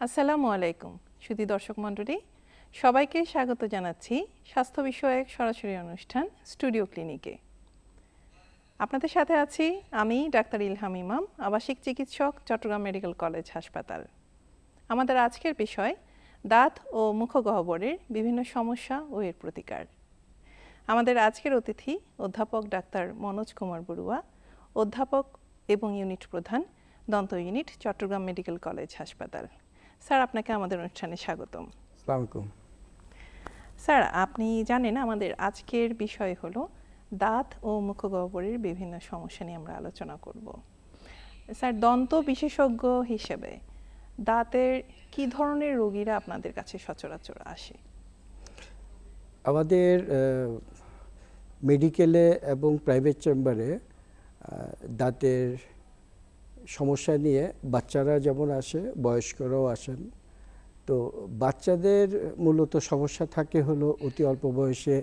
আসসালামু আলাইকুম সুধী দর্শক মণ্ডলী, সবাইকে স্বাগত জানাচ্ছি স্বাস্থ্য বিষয়ক সরাসরি অনুষ্ঠান স্টুডিও ক্লিনিকে। আপনাদের সাথে আছি আমি ডাক্তার ইলহাম ইমাম, আবাসিক চিকিৎসক, চট্টগ্রাম মেডিকেল কলেজ হাসপাতাল। আমাদের আজকের বিষয় দাঁত ও মুখগহ্বরের বিভিন্ন সমস্যা ও এর প্রতিকার। আমাদের আজকের অতিথি অধ্যাপক ডাক্তার মনোজ কুমার বড়ুয়া, অধ্যাপক এবং ইউনিট প্রধান, দন্ত ইউনিট, চট্টগ্রাম মেডিকেল কলেজ হাসপাতাল। স্যার, আপনাকে আমাদের অনুষ্ঠানে স্বাগতম। আসসালামু আলাইকুম। স্যার, আপনি জানেন আমাদের আজকের বিষয় হলো দাঁত ও মুখগহ্বরের বিভিন্ন সমস্যা নিয়ে আমরা আলোচনা করব। স্যার, দন্ত বিশেষজ্ঞ হিসেবে দাঁতের কি ধরনের রোগীরা আপনাদের কাছে সচরাচর আসে? আমাদের মেডিকেলে এবং প্রাইভেট চেম্বারে দাঁতের সমস্যা নিয়ে বাচ্চারা যেমন আসে, বয়স্করাও আসেন। তো বাচ্চাদের মূলত সমস্যা থাকে হলো অতি অল্প বয়সে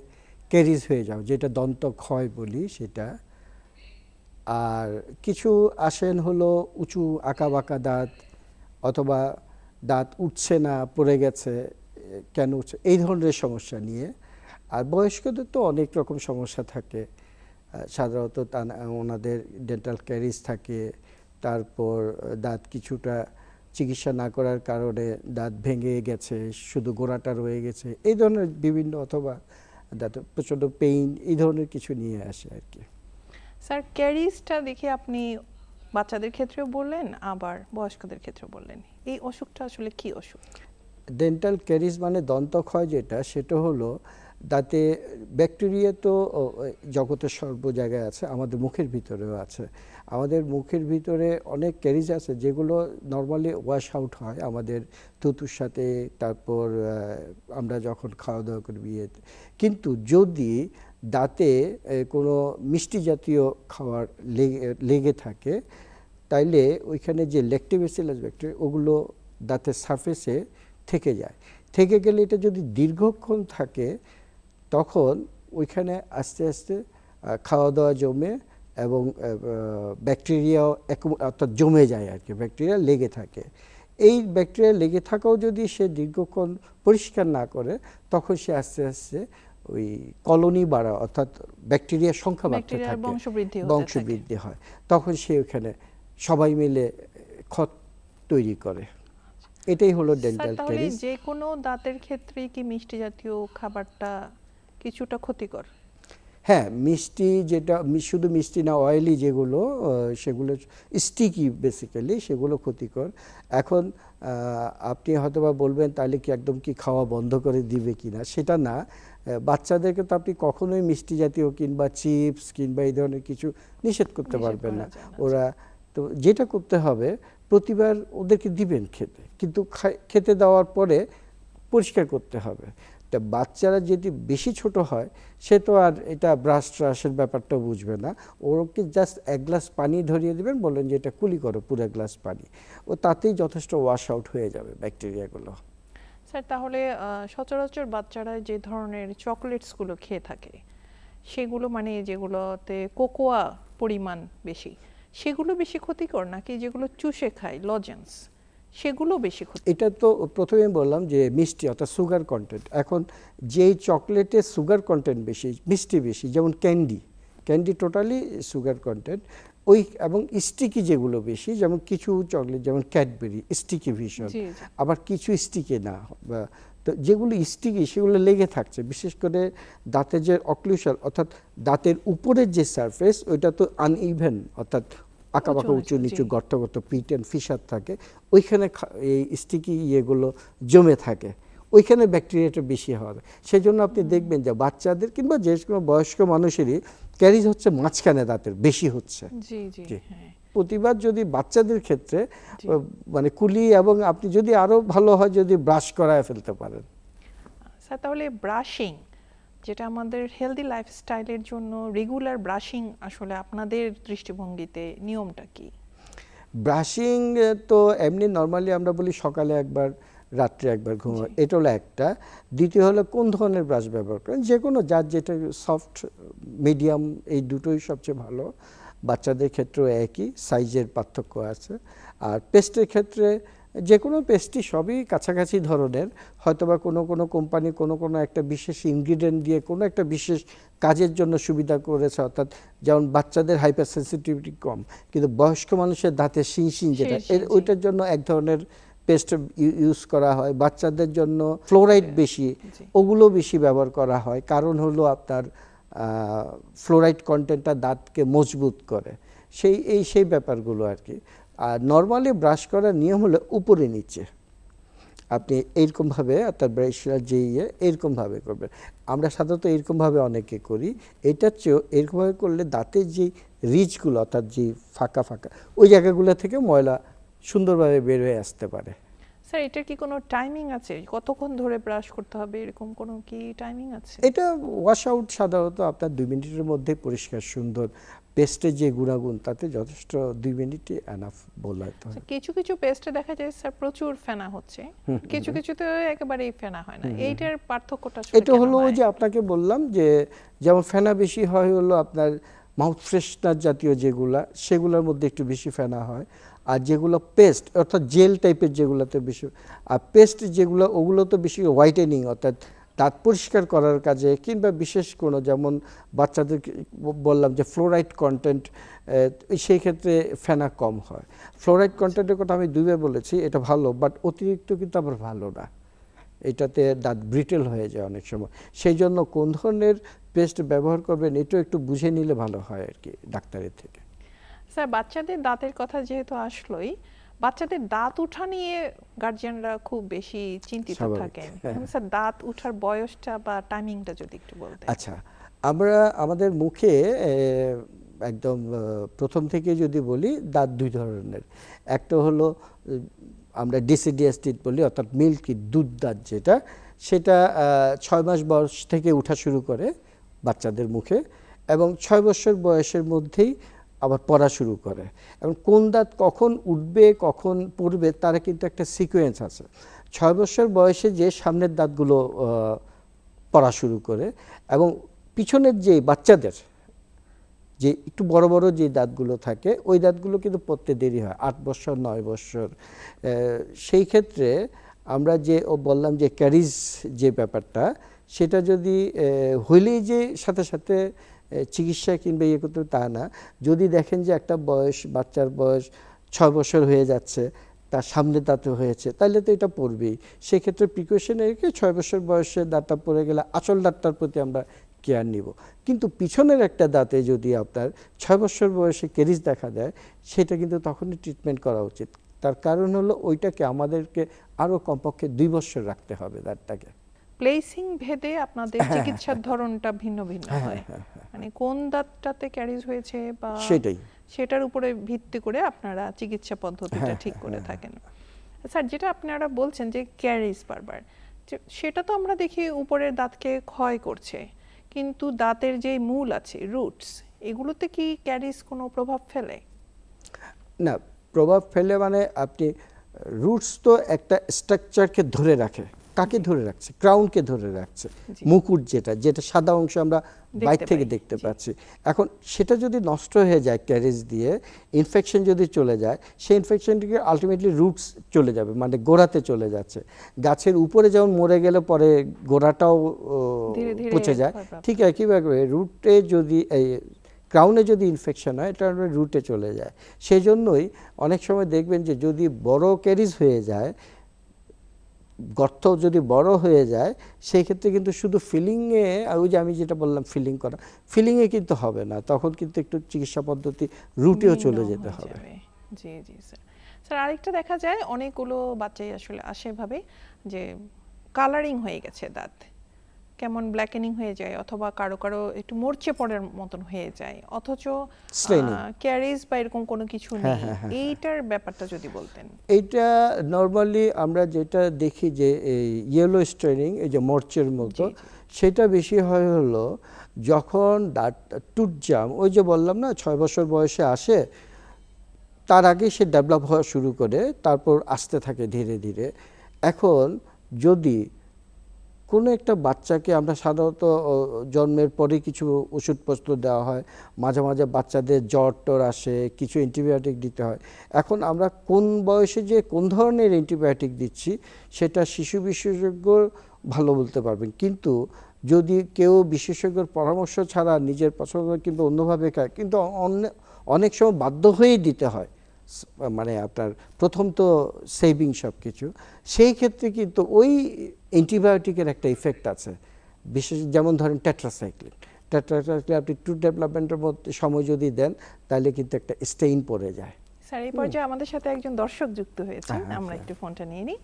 ক্যারিজ হয়ে যাও, যেটা দন্ত ক্ষয় বলি সেটা। আর কিছু আসেন হলো উঁচু আঁকা বাঁকা দাঁত, অথবা দাঁত উঠছে না, পড়ে গেছে, কেন উঠছে, এই ধরনের সমস্যা নিয়ে। আর বয়স্কদের তো অনেক রকম সমস্যা থাকে, সাধারণত ওনাদের ডেন্টাল ক্যারিজ থাকে, তারপর দাঁত কিছুটা চিকিৎসা না করার কারণে দাঁত ভেঙে গেছে, শুধু গোড়াটা রয়ে গেছে, এই ধরনের বিভিন্ন, অথবা দাঁত প্রচণ্ড পেইন, এই ধরনের কিছু নিয়ে আসে আর কি। স্যার, ক্যারিজটা দেখে আপনি বাচ্চাদের ক্ষেত্রেও বললেন, আবার বয়স্কদের ক্ষেত্রেও বললেন। এই অসুখটা আসলে কি অসুখ? ডেন্টাল ক্যারিজ মানে দন্তক্ষয় যেটা, সেটা হলো দাঁতে ব্যাকটেরিয়া তো জগতের সর্ব জায়গায় আছে, আমাদের মুখের ভিতরেও আছে। আমাদের মুখের ভিতরে অনেক ক্যারিজ আছে যেগুলো নর্মালি ওয়াশ আউট হয় আমাদের থুতুর সাথে, তারপর আমরা যখন খাওয়া দাওয়া করি বিয়েতে। কিন্তু যদি দাঁতে কোনো মিষ্টি জাতীয় খাবার লেগে থাকে, তাইলে ওইখানে যে ল্যাক্টোব্যাসিলাস ব্যাকটেরিয়া, ওগুলো দাঁতের সারফেসে থেকে যায়। থেকে গেলে এটা যদি দীর্ঘক্ষণ থাকে, তখন ওইখানে আস্তে আস্তে খাওয়া দাওয়া জমে এবং ব্যাকটেরিয়াও অর্থাৎ জমে যায় আর কি, ব্যাকটেরিয়া লেগে থাকে। এই ব্যাকটেরিয়া লেগে থাকাও যদি সে দীর্ঘক্ষণ পরিষ্কার না করে, তখন সে আস্তে আস্তে ওই কলোনি বাড়া, অর্থাৎ ব্যাকটেরিয়ার সংখ্যা বাড়তে থাকে, বংশবৃদ্ধি হয়। তখন সে ওখানে সবাই মিলে ক্ষত তৈরি করে। এটাই হলো ডেন্টাল ক্যারিজ। যে কোনো দাঁতের ক্ষেত্রে কি মিষ্টি জাতীয় খাবারটা কিছুটা ক্ষতিকর? হ্যাঁ, মিষ্টি, যেটা শুধু মিষ্টি না, অয়েলি যেগুলো, সেগুলো স্টিকি বেসিক্যালি, সেগুলো ক্ষতিকর। এখন আপনি হয়তোবা বলবেন তাহলে কি একদম কি খাওয়া বন্ধ করে দিবে কিনা, সেটা না। বাচ্চাদেরকে তো আপনি কখনোই মিষ্টি জাতীয় কিংবা চিপস কিংবা এই ধরনের কিছু নিষেধ করতে পারবেন না। ওরা তো যেটা করতে হবে, প্রতিবার ওদেরকে দিবেন খেতে, কিন্তু খেতে দেওয়ার পরে পরিষ্কার করতে হবে। তা বাচ্চারা যদি বেশি ছোট হয়, সে তো আর এটা ব্রাশ ট্রাশের ব্যাপারটা বুঝবে না। ওকে জাস্ট এক গ্লাস পানি ধরিয়ে দেবেন, বললেন যে এটা কুলি করো, পুরো গ্লাস পানি, ও তাতেই যথেষ্ট ওয়াশ আউট হয়ে যাবে ব্যাকটেরিয়াগুলো। স্যার, তাহলে সচরাচর বাচ্চারা যে ধরনের চকলেটসগুলো খেয়ে থাকে, সেগুলো মানে যেগুলোতে কোকোয়া পরিমাণ বেশি, সেগুলো বেশি ক্ষতিকর নাকি যেগুলো চুষে খায় লজেন্স, সেগুলো বেশি ক্ষতিকর? এটা তো প্রথমে বললাম যে মিষ্টি, অর্থাৎ সুগার কন্টেন্ট। এখন যেই চকলেটে সুগার কন্টেন্ট বেশি, মিষ্টি বেশি, যেমন ক্যান্ডি টোটালি সুগার কন্টেন্ট, ওই এবং স্টিকি যেগুলো বেশি, যেমন কিছু চকলেট যেমন ক্যাডবেরি স্টিকি ভীষণ, আবার কিছু স্টিকি না। তো যেগুলো স্টিকি সেগুলো লেগে থাকছে, বিশেষ করে দাঁতের যে অক্লুশন, অর্থাৎ দাঁতের উপরের যে সারফেস, ওইটা তো আনইভেন, অর্থাৎ আঁকা বাঁকা, উঁচু নিচু, গর্ত গর্ত, পিট অ্যান্ড ফিশার থাকে, ওইখানে এই স্টিকি ইয়েগুলো জমে থাকে, ওইখানে ব্যাকটেরিয়াটা বেশি হবে। সেই জন্য আপনি দেখবেন যে বাচ্চাদের কিংবা যে কোনো বয়স্ক মানুষেরই ক্যারিজ হচ্ছে মাঝখানে দাঁতের বেশি হচ্ছে। প্রতিবার যদি বাচ্চাদের ক্ষেত্রে মানে কুলি, এবং আপনি যদি আরও ভালো হয় যদি ব্রাশ করায় ফেলতে পারেন। স্যার, তাহলে ব্রাশিং, যেটা আমাদের হেলদি লাইফস্টাইলের জন্য রেগুলার ব্রাশিং, আসলে আপনাদের দৃষ্টিভঙ্গিতে নিয়মটা কি? ব্রাশিং তো এমনি নর্মালি আমরা বলি সকালে একবার, রাত্রে একবার ঘুমো, এটা হলো একটা। দ্বিতীয় হলো কোন ধরনের ব্রাশ ব্যবহার করেন, যে কোনো যার যেটা সফট মিডিয়াম, এই দুটোই সবচেয়ে ভালো। বাচ্চাদের ক্ষেত্রেও একই সাইজের পার্থক্য আছে। আর পেস্টের ক্ষেত্রে যে কোনো পেস্ট্রি সবই কাছাকাছি ধরনের, হয়তোবা কোনো কোম্পানি কোনো একটা বিশেষ ইনগ্রিডিয়েন্ট দিয়ে কোনো একটা বিশেষ কাজের জন্য সুবিধা করেছে, অর্থাৎ যেমন বাচ্চাদের হাইপার সেন্সিটিভিটি কম, কিন্তু বয়স্ক মানুষের দাঁতে শিং যেটা ওইটার জন্য এক ধরনের পেস্ট ইউজ করা হয়। বাচ্চাদের জন্য ফ্লোরাইড বেশি, ওগুলো বেশি ব্যবহার করা হয়, কারণ হলো আপনার ফ্লোরাইড কন্টেন্টটা দাঁতকে মজবুত করে, সেই ব্যাপারগুলো আর কি। আর নর্মালি ব্রাশ করার নিয়ম হলো উপরে নিচে, আপনি এইরকমভাবে অর্থাৎ ব্রাশটা যে এইরকমভাবে করবেন। আমরা সাধারণত এইরকমভাবে অনেকে করি, এটার চেয়েও এরকমভাবে করলে দাঁতের যে রিচগুলো অর্থাৎ যে ফাঁকা ওই জায়গাগুলো থেকে ময়লা সুন্দরভাবে বের হয়ে আসতে পারে। স্যার এটার কি কোনো টাইমিং আছে, কতক্ষণ ধরে ব্রাশ করতে হবে, এরকম কোনো কি টাইমিং আছে? এটা ওয়াশ আউট সাধারণত আপনার 2 মিনিটের মধ্যে পরিষ্কার সুন্দর, পেস্টের যে গুণাগুণ তাতে যথেষ্ট 2 মিনিটই এনাফ বলা হয়। কিছু পেস্টে দেখা যায় স্যার প্রচুর ফেনা হচ্ছে, কিছুতে একেবারেই ফেনা হয় না, এইটার পার্থক্যটা এটা হলো যে আপনাকে বললাম যে যেমন ফেনা বেশি হয় হলো আপনার মাউথ ফ্রেশনার জাতীয় সেগুলোর মধ্যে একটু বেশি ফেনা হয়, আর যেগুলো পেস্ট অর্থাৎ জেল টাইপের যেগুলোতে বেশি, আর পেস্ট যেগুলো ওগুলো তো বেশি হোয়াইটেনিং অর্থাৎ দাঁত পরিষ্কার করার কাজে, কিংবা বিশেষ কোনো যেমন বাচ্চাদের বললাম যে ফ্লোরাইড কন্টেন্ট, সেই ক্ষেত্রে ফেনা কম হয়। ফ্লোরাইড কন্টেন্টের কথা আমি দুইবার বলেছি, এটা ভালো, বাট অতিরিক্ত কিন্তু আবার ভালো না, এটাতে দাঁত ব্রিটেল হয়ে যায় অনেক সময়। সেই জন্য কোন ধরনের পেস্ট ব্যবহার করবেন এটাও একটু বুঝে নিলে ভালো হয় আর কি ডাক্তারের থেকে। স্যার বাচ্চাদের দাঁতের কথা যেহেতু আসলোই, বাচ্চাদের দাঁত ওঠা নিয়ে গার্জিয়ানরা খুব বেশি চিন্তিত থাকেন, স্যার দাঁত ওঠার বয়সটা বা টাইমিংটা যদি একটু বলতেন। আচ্ছা, আমরা আমাদের মুখে একদম প্রথম থেকে যদি বলি, দাঁত দুই ধরনের। একটা হলো আমরা ডিসিডিয়াস টিথ বলি, অর্থাৎ মিল্কি দুধ দাঁত সেটা 6 মাস বয়স থেকে উঠা শুরু করে বাচ্চাদের মুখে, এবং 6 বছর বয়সের মধ্যেই আবার পড়া শুরু করে। এবং কোন দাঁত কখন উঠবে কখন পড়বে তার কিন্তু একটা সিকোয়েন্স আছে। 6 বছর বয়সে যে সামনের দাঁতগুলো পড়া শুরু করে, এবং পিছনের যে বাচ্চাদের যে একটু বড় বড় যে দাঁতগুলো থাকে ওই দাঁতগুলো কিন্তু পড়তে দেরি হয় 8 বছর 9 বছর। সেই ক্ষেত্রে আমরা যে বললাম যে ক্যারিজ যে ব্যাপারটা, সেটা যদি হইলেই যে সাথে সাথে চিকিৎসা কিংবা ইয়ে করতে তা না, যদি দেখেন যে একটা বাচ্চার বয়স 6 বছর হয়ে যাচ্ছে, তার সামনের দাঁতে হয়েছে, তাহলে তো এটা পড়বেই। সেক্ষেত্রে প্রিকশনে রেখে 6 বছর বয়সে দাঁতটা পড়ে গেলে আসল দাঁতটার প্রতি আমরা কেয়ার নিব। কিন্তু পিছনের একটা দাঁতে যদি আপনার 6 বছর বয়সে ক্যারিজ দেখা দেয়, সেটা কিন্তু তখনই ট্রিটমেন্ট করা উচিত। তার কারণ হলো ওইটাকে আমাদেরকে আরও কমপক্ষে 2 বছর রাখতে হবে দাঁতটাকে। প্লেসিং ভেদে আপনাদের চিকিৎসার ধরনটা ভিন্ন হয়, মানে কোন দাঁতটাতে ক্যারিজ হয়েছে বা সেটার উপরে ভিত্তি করে আপনারা চিকিৎসা পদ্ধতিটা ঠিক করে থাকেন। স্যার যেটা আপনারা বলছেন যে ক্যারিজ বারবার, সেটা তো আমরা দেখি উপরের দাঁতকে ক্ষয় করছে, কিন্তু দাঁতের যে মূল আছে রুটস, এগুলোতে কি ক্যারিজ কোনো প্রভাব ফেলে? না, প্রভাব ফেলে মানে আপনি রুটস তো একটা স্ট্রাকচারকে ধরে রাখে। কাকে ধরে রাখছে? ক্রাউনকে ধরে রাখছে, মুকুট যেটা সাদা অংশ আমরা বাইরে থেকে দেখতে পাচ্ছি। এখন সেটা যদি নষ্ট হয়ে যায় ক্যারিজ দিয়ে, ইনফেকশন যদি চলে যায়, সেই ইনফেকশনটিকে আলটিমেটলি রুটস চলে যাবে, মানে গোড়াতে চলে যাচ্ছে। গাছের উপরে যেমন মরে গেলে পরে গোড়াটাও পচে যায়, ঠিক একইভাবে রুটে যদি ক্রাউনে যদি ইনফেকশন হয়, এটা রুটে চলে যায়। সেই জন্যই অনেক সময় দেখবেন যে যদি বড় ক্যারিজ হয়ে যায়, গর্ত যদি বড় হয়ে যায়, সেই ক্ষেত্রে কিন্তু শুধু ফিলিংয়ে, ওই যে আমি যেটা বললাম ফিলিংয়ে কিন্তু হবে না, তখন কিন্তু একটু চিকিৎসা পদ্ধতি রুটেও চলে যেতে হবে। জি জি স্যার। স্যার আরেকটা দেখা যায় অনেকগুলো বাচ্চাই আসলে আসে ভাবে যে কালারিং হয়ে গেছে দাঁত, কেমন ব্ল্যাকেনিং হয়ে যায়, অথবা কারো একটু মরচে পড়ার মতন হয়ে যায়, অথচ ক্যারিজ বা এরকম কোনো কিছু নেই। এইটার ব্যাপারটা যদি বলতেন। এইটা নরমালি আমরা যেটা দেখি যে এই ইয়েলো স্ট্রেনিং, এই যে মরচের মতো, সেটা বেশি হয় হলো যখন দাঁত টুথ জাম, ওই যে বললাম না 6 বছর বয়সে আসে, তার আগে সে ডেভেলপ হওয়া শুরু করে, তারপর আসতে থাকে ধীরে ধীরে। এখন যদি কোনো একটা বাচ্চাকে আমরা সাধারণত জন্মের পরে কিছু ওষুধপত্র দেওয়া হয়, মাঝে মাঝে বাচ্চাদের জ্বর টর আসে, কিছু অ্যান্টিবায়োটিক দিতে হয়। এখন আমরা কোন বয়সে যে কোন ধরনের অ্যান্টিবায়োটিক দিচ্ছি সেটা শিশু বিশেষজ্ঞ ভালো বলতে পারবেন, কিন্তু যদি কেউ বিশেষজ্ঞের পরামর্শ ছাড়া নিজের পছন্দ কিংবা অন্যভাবে খায়, কিন্তু অনেক সময় বাধ্য হয়েই দিতে হয়, মানে আপনার প্রথম তো সেভিং সব কিছু, সেই ক্ষেত্রে কিন্তু ওই অ্যান্টিবায়োটিকের একটা ইফেক্ট আছে। বিশেষ যেমন ধরেন টেট্রাসাইক্লিন আপনি টু ডেভেলপমেন্টের মধ্যে সময় যদি দেন তাহলে কিন্তু একটা স্টেইন পড়ে যায়। স্যার এই পর্যায়ে আমাদের সাথে একজন দর্শক যুক্ত হয়েছেন, হ্যাঁ, আমরা হ্যাঁ। একটু ফোনটা নিয়ে নিই।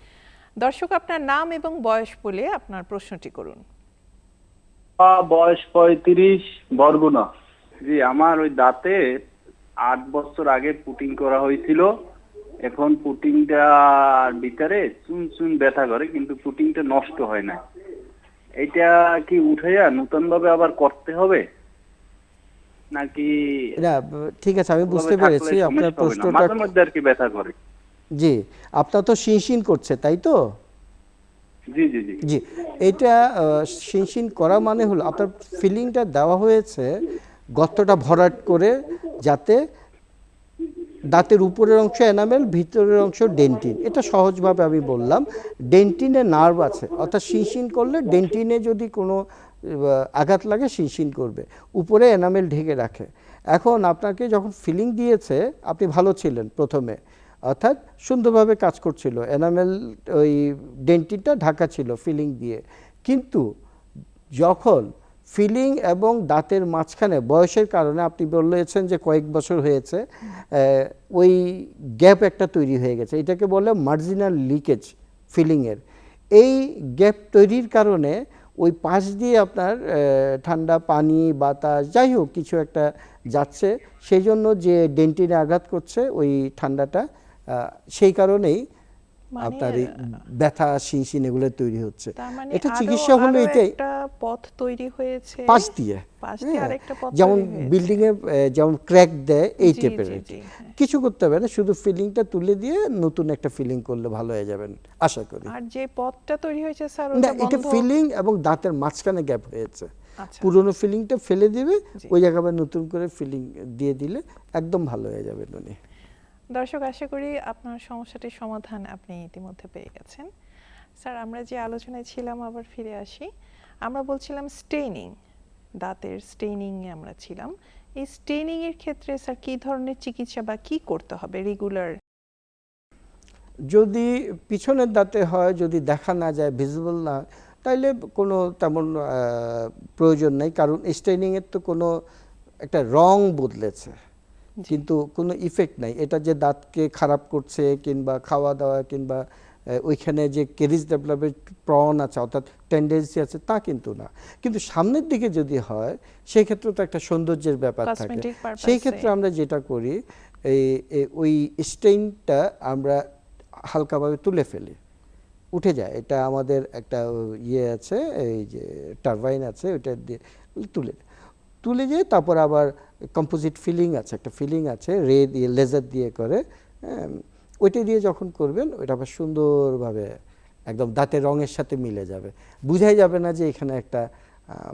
দর্শক, আপনার নাম এবং বয়স বলে আপনার প্রশ্নটি করুন। বয়স 35, বরগুনা। জি, আমার ওই দাঁতে 8 বছর আগে পুটিং করা হয়েছিল। এখন পুটিংটার ভিতরে চুন চুন ব্যথা করে, কিন্তু পুটিংটা নষ্ট হয় না। এইটা কি উঠাইয়া নতুন ভাবে আবার করতে হবে নাকি? না, ঠিক আছে, আমি বুঝতে ওভাবে পেরেছি থাকলে আপনার সমস্যা হবে না? প্রশ্নটা। মাঝে মধ্যে আর কি ব্যথা করে। জি, আপনার তো শিনশিন করছে তাই তো? জি জি জি। জি, এটা শিনশিন করা মানে হলো আপনার ফিলিংটা দেওয়া হয়েছে গর্তটা ভরাট করে, যাতে দাঁতের উপরের অংশ এনামেল, ভিতরের অংশ ডেন্টিন। এটা সহজভাবে আমি বললাম। ডেন্টিনে নার্ভ আছে, অর্থাৎ শিনশিন করলে ডেন্টিনে যদি কোনো আঘাত লাগে শিনশিন করবে, উপরে এনামেল ঢেকে রাখে। এখন আপনাকে যখন ফিলিং দিয়েছে আপনি ভালো ছিলেন প্রথমে, অর্থাৎ সুন্দরভাবে কাজ করছিল, এনামেল ওই ডেন্টিনটা ঢাকা ছিল ফিলিং দিয়ে। কিন্তু যখন ফিলিং এবং দাঁতের মাঝখানে বয়সের কারণে আপনি বলেছেন যে কয়েক বছর হয়েছে, ওই গ্যাপ একটা তৈরি হয়ে গেছে, এটাকে বলে মার্জিনাল লিকেজ ফিলিংয়ের। এই গ্যাপ তৈরির কারণে ওই পাশ দিয়ে আপনার ঠান্ডা পানি বাতাস যাই হোক কিছু একটা যাচ্ছে, সেই জন্য যে ডেন্টিনে আঘাত করছে ওই ঠান্ডাটা, সেই কারণেই মানে আপনার এই ব্যথা শিনশিন এগুলো তৈরি হচ্ছে। তার মানে এটা আরো চিকিৎসা হলো এটাই, একটা পথ তৈরি হয়েছে পাশ দিয়ে, পাশ দিয়ে হ্যাঁ, আরেকটা পথ যেমন তৈরি হয়েছে। বিল্ডিং এ যেমন ক্র্যাক দেয় এই জি, টাইপের জি, আর কি। জি, হ্যাঁ। কিছু করতে হবে না, শুধু ফিলিংটা তুলে দিয়ে নতুন একটা ফিলিং করলে ভালো হয়ে যাবেন আশা করি। আর যে পথটা তৈরি হয়েছে স্যার না, ওটা এটা বন্ধ। ফিলিং এবং দাঁতের মাঝখানে গ্যাপ হয়েছে, আচ্ছা, পুরনো ফিলিংটা ফেলে দিবে, জি। ওই জায়গায় আবার নতুন করে ফিলিং দিয়ে দিলে একদম ভালো হয়ে যাবেন উনি। দর্শক, আশা করি আপনার সমস্যাটির সমাধান আপনি ইতিমধ্যে পেয়ে গেছেন। স্যার, আমরা যে আলোচনায় ছিলাম আবার ফিরে আসি। আমরা বলছিলাম স্টেইনিং, দাঁতের স্টেইনিং এ আমরা ছিলাম। এই স্টেইনিং এর ক্ষেত্রে স্যার কি ধরনের চিকিৎসা বা কি করতে হবে রেগুলার? যদি পিছনের দাঁতে হয়, যদি দেখা না যায়, ভিজিবল না, তাইলে কোনো তেমন প্রয়োজন নেই, কারণ স্টেইনিংয়ের তো কোনো একটা রং বদলেছে কিন্তু কোনো ইফেক্ট নাই। এটা যে দাঁতকে খারাপ করছে কিংবা খাওয়া দাওয়া কিংবা ওইখানে যে কেরিজ ডেভেলপের প্রণ আছে অর্থাৎ টেন্ডেন্সি আছে তা কিন্তু না। কিন্তু সামনের দিকে যদি হয় সেই ক্ষেত্রে তো একটা সৌন্দর্যের ব্যাপার থাকে। Cosmetic purpose সেই ক্ষেত্রে আমরা যেটা করি, ওই স্টেইনটা আমরা হালকাভাবে তুলে ফেলি, উঠে যায়। এটা আমাদের একটা ইয়ে আছে, এই যে টারবাইন আছে, ওইটা দিয়ে তুলে তুলে দিয়ে তারপর আবার কম্পোজিট ফিলিং আছে, একটা ফিলিং আছে রে দিয়ে লেজার দিয়ে করে, ওইটা দিয়ে যখন করবেন ওইটা আবার সুন্দরভাবে একদম দাঁতের রঙের সাথে মিলে যাবে, বুঝাই যাবে না যে এখানে একটা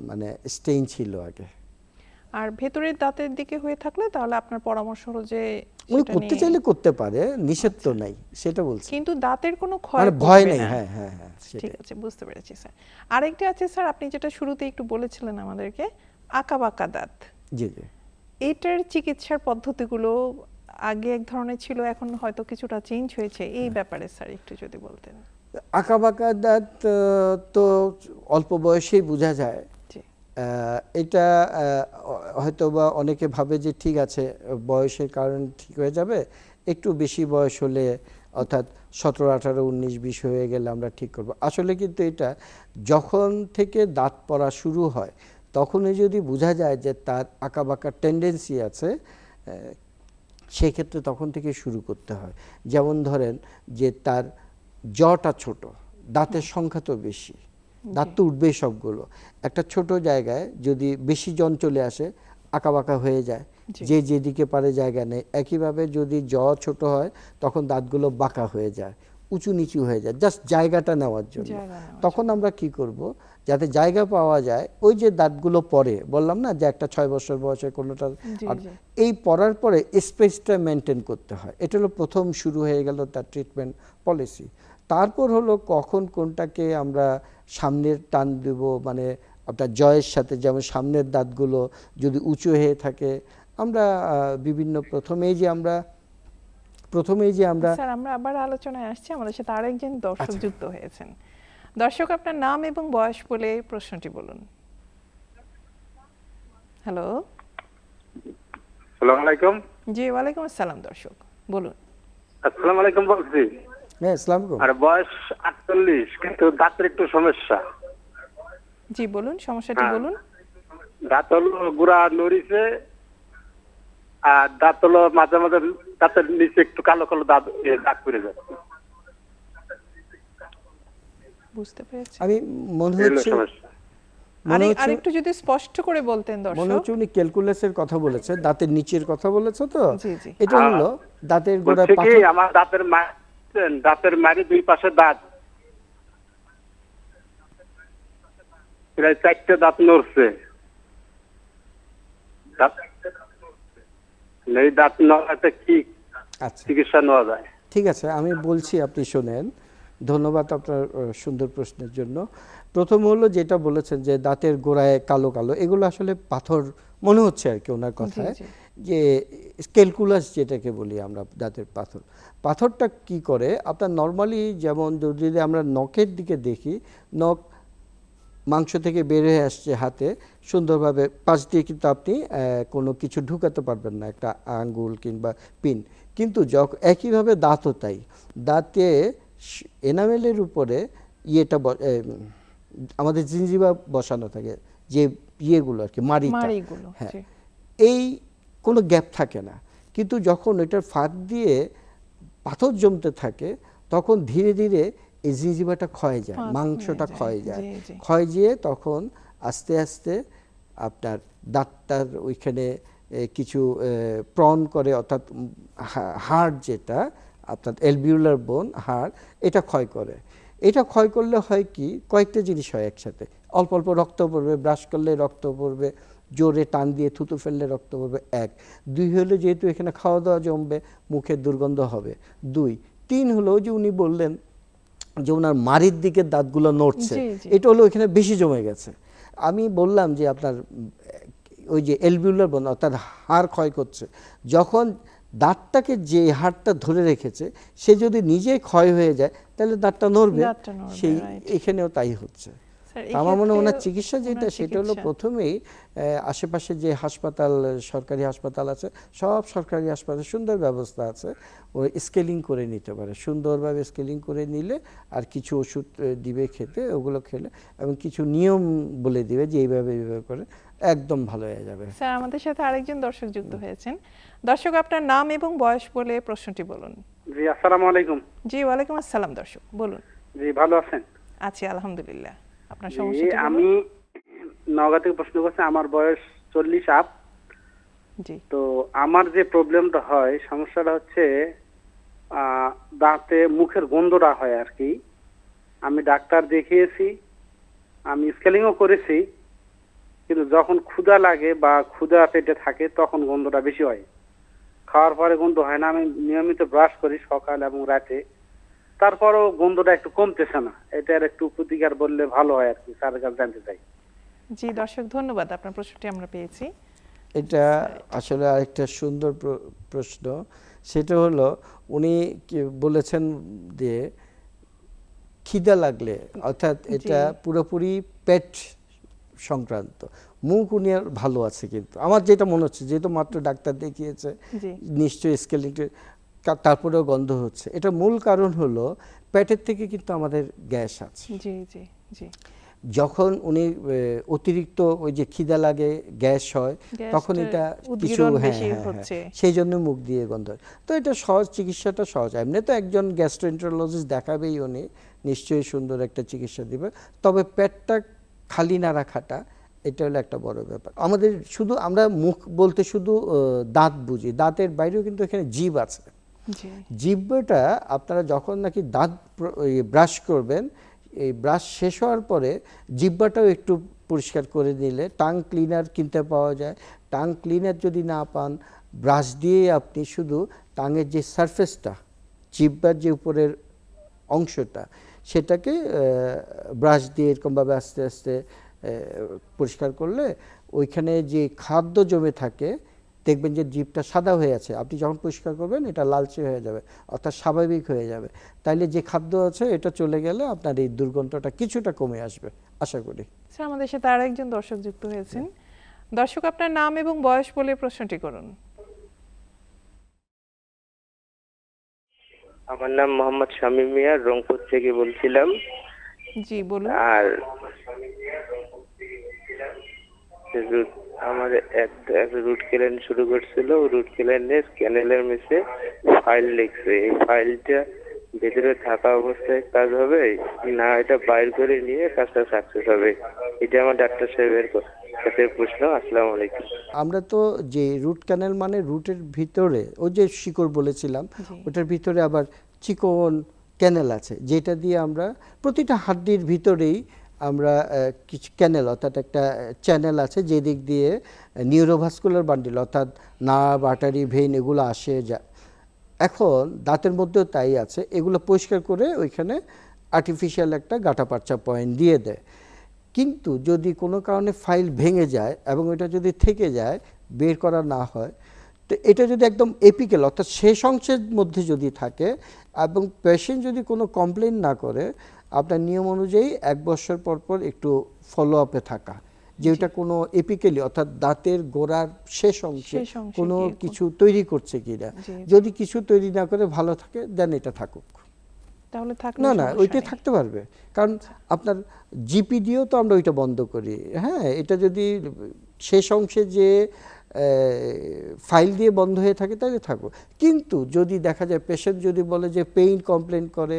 মানে স্টেইন ছিল আগে। আর ভেতরের দাঁতের দিকে হয়ে থাকলে তাহলে আপনার পরামর্শ হলো যে উনি সেটা করতে নিয়ে- চাইলে করতে পারে, নিষেধ তো নাই, সেটা বলছি। কিন্তু দাঁতের কোনো ক্ষয় মানে ভয় করবে নেই, না। হ্যাঁ হ্যাঁ হ্যাঁ, ঠিক সেটাই। আছে, বুঝতে পেরেছি স্যার। আরেকটা আছে স্যার, আপনি যেটা শুরুতে একটু বলেছিলেন আমাদেরকে, আঁকাবাঁকা দাঁত। জি জি। এটার চিকিৎসার পদ্ধতিগুলো আগে এক ধরনের ছিল, এখন হয়তো কিছুটা চেঞ্জ হয়েছে, এই ব্যাপারে স্যার একটু যদি বলতেন। আঁকাবাঁকা দাঁত তো অল্প বয়সেই বোঝা যায়। জি, এটা হয়তো বা অনেকে ভাবে যে ঠিক আছে বয়সের কারণে ঠিক হয়ে যাবে, একটু বেশি বয়স হলে অর্থাৎ 17, 18, 19, 20 হয়ে গেলে আমরা ঠিক করব। আসলে কিন্তু এটা যখন থেকে দাঁত পড়া শুরু হয় তখনই যদি বোঝা যায় যে তার আঁকাবাঁকা টেন্ডেন্সি আছে, সেক্ষেত্রে তখন থেকে শুরু করতে হয়। যেমন ধরেন যে তার জটা ছোট, দাঁতের সংখ্যা তো বেশি, দাঁত তো উঠবেই সবগুলো, একটা ছোট জায়গায় যদি বেশি জন চলে আসে আঁকাবাঁকা হয়ে যায়, জি। যে যেদিকে পারে জায়গা নেই। একইভাবে যদি জ ছোট হয় তখন দাঁতগুলো বাঁকা হয়ে যায়, উঁচু নিচু হয়ে যায় জাস্ট জায়গাটা নেওয়ার জন্য। জায়গা নেওয়ার তখন আমরা কি করব, যাতে জায়গা পাওয়া যায়, ওই যে দাঁতগুলো পড়ে বললাম না যে একটা 6 বছর বয়সে কোনোটা, জি, আর জি। এই পড়ার পরে স্পেসটা মেনটেন করতে হয়। এটা হলো প্রথম শুরু হয়ে গেল তার ট্রিটমেন্ট পলিসি। তারপর হলো কখন কোনটাকে আমরা সামনের টান দেব, মানে আপনার জয়ের সাথে, যেমন সামনের দাঁতগুলো যদি উঁচু হয়ে থাকে আমরা বিভিন্ন প্রথমেই যে আমরা স্যার আমরা আবার আলোচনায় আসছি, আমাদের সাথে আরেকজন দর্শক আচ্ছা। যুক্ত হয়েছেন। দর্শক, আপনার নাম এবং বয়স বলে প্রশ্নটি বলুন। হ্যালো। আসসালামু আলাইকুম। জি, ওয়ালাইকুম আসসালাম। দর্শক বলুন। আসসালামু আলাইকুম বলছি। হ্যাঁ, আসসালামু আলাইকুম। আর বয়স 48, কিন্তু দাঁতের একটু সমস্যা। জি বলুন, সমস্যাটি হ্যাঁ। বলুন। দাঁত হলো গুড়া নড়িছে, আর দাঁত হলো মাঝে মাঝে দাঁতের নিচে একটু কালো কালো দাগ পড়ে যাচ্ছে। বুঝতে পেরেছি। আমি মনে এই হলো হচ্ছে সমস্যা। আরেকটু যদি স্পষ্ট করে বলতেন মনে দর্শক। হচ্ছে উনি ক্যালকুলাসের কথা বলেছে, দাঁতের নিচের কথা বলেছে তো। জি, জি। এটা হলো দাঁতের গোড়ায় বলছে কি পাথর। আমার দাঁতের মারি দুই পাশে দাঁত, প্রায় 4টে দাঁত নড়ছে। এই দাঁত নড়াতে কি আচ্ছা, চিকিৎসা নেওয়া যায়? ঠিক আছে, আমি বলছি, আপনি শোনেন। ধন্যবাদ আপনার সুন্দর প্রশ্নের জন্য। প্রথম হলো যেটা বলেছেন যে দাঁতের গোড়ায় কালো কালো, এগুলো আসলে পাথর মনে হচ্ছে আর কি ওনার কথায়, জি। যে ক্যালকুলাস যেটাকে বলি আমরা, দাঁতের পাথর। পাথরটা কি করে, আপনার নর্মালি যেমন যদি আমরা নখের দিকে দেখি, নখ মাংস থেকে বের হয়ে আসছে হাতে সুন্দরভাবে, পাশ দিয়ে কিন্তু আপনি কোনো কিছু ঢুকাতে পারবেন না, একটা আঙ্গুল কিংবা পিন। কিন্তু একইভাবে দাঁতও তাই, দাঁতে এনামেলের উপরে ইয়েটা আমাদের জিঞ্জিবা বসানো থাকে, যে ইয়েগুলো আর কি, মাড়িগুলো, হ্যাঁ, জি। এই কোনো গ্যাপ থাকে না। কিন্তু যখন এটার ফাঁক দিয়ে পাথর জমতে থাকে, তখন ধীরে ধীরে এই জিঞ্জিবাটা ক্ষয়ে যায়, ফাঁক মাংসটা হয়ে ক্ষয়ে যায়, যায়। জি। ক্ষয় যেয়ে তখন আস্তে আস্তে আপনার দাঁতটার ওইখানে কিছু প্রন করে, অর্থাৎ হাড় যেটা অর্থাৎ এলভিউলার বোন, হাড়, এটা ক্ষয় করে। এটা ক্ষয় করলে হয় কি, কয়েকটা জিনিস হয় একসাথে। অল্প অল্প রক্ত পড়বে, ব্রাশ করলে রক্ত পড়বে, জোরে টান দিয়ে থুতু ফেললে রক্ত পড়বে, 1। 2 হলো যেহেতু এখানে খাওয়া দাওয়া জমবে, মুখের দুর্গন্ধ হবে, 2। 3 হলো যে উনি বললেন যে ওনার মাড়ির দিকে দাঁতগুলো নড়ছে, জি, জি। এটা হলো এখানে বেশি জমে গেছে। আমি বললাম যে আপনার ওই যে এলভিউলার বোন অর্থাৎ হাড় ক্ষয় করছে, যখন দাঁতটাকে যে হাড়টা ধরে রেখেছে সে যদি নিজে ক্ষয় হয়ে যায়, তাহলে দাঁতটা নড়বে। দাঁতটা নড়বে, সেই right. এখানেও তাই হচ্ছে। স্যার, তো আমার মনে হয় ওনার এক্ষেত্রে চিকিৎসা যেটা, ওনার সেটা হলো চিকিৎসা। প্রথমেই আশেপাশে যে হাসপাতাল, সরকারি হাসপাতাল আছে, সব সরকারি হাসপাতালে সুন্দর ব্যবস্থা আছে, ওই স্কেলিং করে নিতে পারে, সুন্দরভাবে স্কেলিং করে নিলে, আর কিছু ওষুধ দিবে খেতে, ওগুলো খেলে, এবং কিছু নিয়ম বলে দিবে যে এইভাবে করে, একদম ভালো হয়ে যাবে। স্যার, আমাদের সাথে আরেকজন দর্শক যুক্ত হয়েছেন। দর্শক, আপনার নাম এবং বয়স বলে প্রশ্নটি বলুন। জি, আসসালামু আলাইকুম। জি, ওয়ালাইকুম আসসালাম। দর্শক বলুন। জি, ভালো আছেন? আছি আলহামদুলিল্লাহ। আপনার জি, সমস্যাটি আমি বলুন। নওগাঁ থেকে প্রশ্ন করছি। আমার বয়স 40 আপ। জি, তো আমার যে প্রবলেমটা হয়, সমস্যাটা হচ্ছে দাঁতে মুখের গন্ধটা হয় আর কি। আমি ডাক্তার দেখিয়েছি, আমি স্কেলিংও করেছি, কিন্তু যখন ক্ষুধা লাগে বা ক্ষুধা পেটে থাকে তখন গন্ধটা বেশি হয়। খাওয়ার পরে গন্ধ হয় না। আমি নিয়মিত ব্রাশ করি সকাল এবং রাতে, তারপরও গন্ধটা একটু কমতেছে না। এটার একটু প্রতিকার বললে ভালো হয় আর কি, স্যারের কাছে জানতে চাই। জি দর্শক, ধন্যবাদ, আপনার প্রশ্নটি আমরা পেয়েছি। এটা আসলে আরেকটা সুন্দর প্রশ্ন। সেটা হলো উনি বলেছেন যে খিদা লাগলে, অর্থাৎ এটা পুরোপুরি পেট সংক্রান্ত। মুখ উনি আর ভালো আছে, কিন্তু আমার যেটা মনে হচ্ছে, যেহেতু মাত্র ডাক্তার দেখিয়েছে, জি, নিশ্চয়ই স্কেলিংটা, তারপরেও গন্ধ হচ্ছে। এটা মূল কারণ হলো পেটের থেকে কিন্তু আমাদের গ্যাস আছে। জি, জি, জি। যখন উনি অতিরিক্ত ওই যে খিদা লাগে, গ্যাস হয়, তখন এটা কিছু সেই জন্য মুখ দিয়ে গন্ধ হয়। তো এটা সহজ, চিকিৎসাটা সহজ। এমনি তো একজন গ্যাস্ট্রোএন্টারোলজিস্ট দেখাবেই, উনি নিশ্চয়ই সুন্দর একটা চিকিৎসা দিবে। তবে পেটটা খালি না রাখাটা, এটা হলো একটা বড় ব্যাপার। আমাদের শুধু আমরা মুখ বলতে শুধু দাঁত বুঝি, দাঁতের বাইরেও কিন্তু এখানে জিভ আছে। জি জিহ্বাটা আপনারা যখন নাকি দাঁত ব্রাশ করবেন, এই ব্রাশ শেষ হওয়ার পরে জিহ্বাটাও একটু পরিষ্কার করে নিলে, টাং ক্লিনার কিনতে পাওয়া যায়, টাং ক্লিনার যদি না পান ব্রাশ দিয়ে আপনি শুধু টাঙের যে সারফেসটা, জিহ্বার যে উপরের অংশটা, সেটাকে ব্রাশ দিয়ে এরকমভাবে আস্তে আস্তে পরিষ্কার করলে ওইখানে যে খাদ্য জমে থাকে দেখবেন যে জিভটা সাদা হয়ে আছে, আপনি যখন পরিষ্কার করবেন এটা লালচে হয়ে যাবে, অর্থাৎ স্বাভাবিক হয়ে যাবে। তাইলে যে খাদ্য আছে এটা চলে গেলে আপনার এই দুর্গন্ধটা কিছুটা কমে আসবে আশা করি। স্যার আমাদের সাথে আরো একজন দর্শক যুক্ত হয়েছেন। দর্শক, আপনার নাম এবং বয়স বলে প্রশ্নটি করুন। আমার নাম মোহাম্মদ শামীম মিয়া, রংপুর থেকে বলছিলাম। জি বলুন। আর আমার একটা রুট ক্যানেল শুরু করছিল, রুট ক্যানেলের মেসে ফাইল লিখছে। এই ফাইলটা ভেতরে থাকা অবস্থায় কাজ হবে না এটা বাইর করে নিয়ে কাজটা সাকসেস হবে? এটা আমার ডাক্তার সাহেবের কাছে প্রশ্ন। আসসালামু আলাইকুম। আমরা তো যে রুট ক্যানেল মানে রুটের ভিতরে ওই যে শিকড় বলেছিলাম, জি। ওটার ভিতরে আবার চিকন ক্যানেল আছে, যেটা দিয়ে আমরা প্রতিটা হাড্ডির ভিতরেই আমরা কিছু ক্যানেল অর্থাৎ একটা চ্যানেল আছে যে দিক দিয়ে নিউরোভাস্কুলার বান্ডিল অর্থাৎ নার্ভ, আর্টারি, ভেইন এগুলো আসে যায়। এখন দাঁতের মধ্যেও তাই আছে, এগুলো পরিষ্কার করে ওইখানে আর্টিফিশিয়াল একটা গাঁটাপারচা পয়েন্ট দিয়ে দেয়। কিন্তু যদি কোনো কারণে ফাইল ভেঙে যায় এবং এটা যদি থেকে যায়, বের করা না হয়, তো এটা যদি একদম এপিক্যাল অর্থাৎ শেষ অংশের মধ্যে যদি থাকে এবং পেশেন্ট যদি কোনো কমপ্লেন না করে, আপনার নিয়ম অনুযায়ী 1 বছর পর পর একটু ফলো আপে থাকা, যে ওটা কোনো এপিক্যালি অর্থাৎ দাঁতের গোড়ার শেষ অংশে কোনো কিছু তৈরি করছে কিনা। যদি কিছু তৈরি না করে ভালো থাকে দেন এটা থাকুক, তাহলে না না ওইটাই থাকতে পারবে। কারণ আপনার জিপি দিয়েও তো আমরা ওইটা বন্ধ করি। হ্যাঁ, এটা যদি শেষ অংশে যে ফাইল দিয়ে বন্ধ হয়ে থাকে তাহলে থাকবো। কিন্তু যদি দেখা যায় পেশেন্ট যদি বলে যে পেইন কমপ্লেন করে,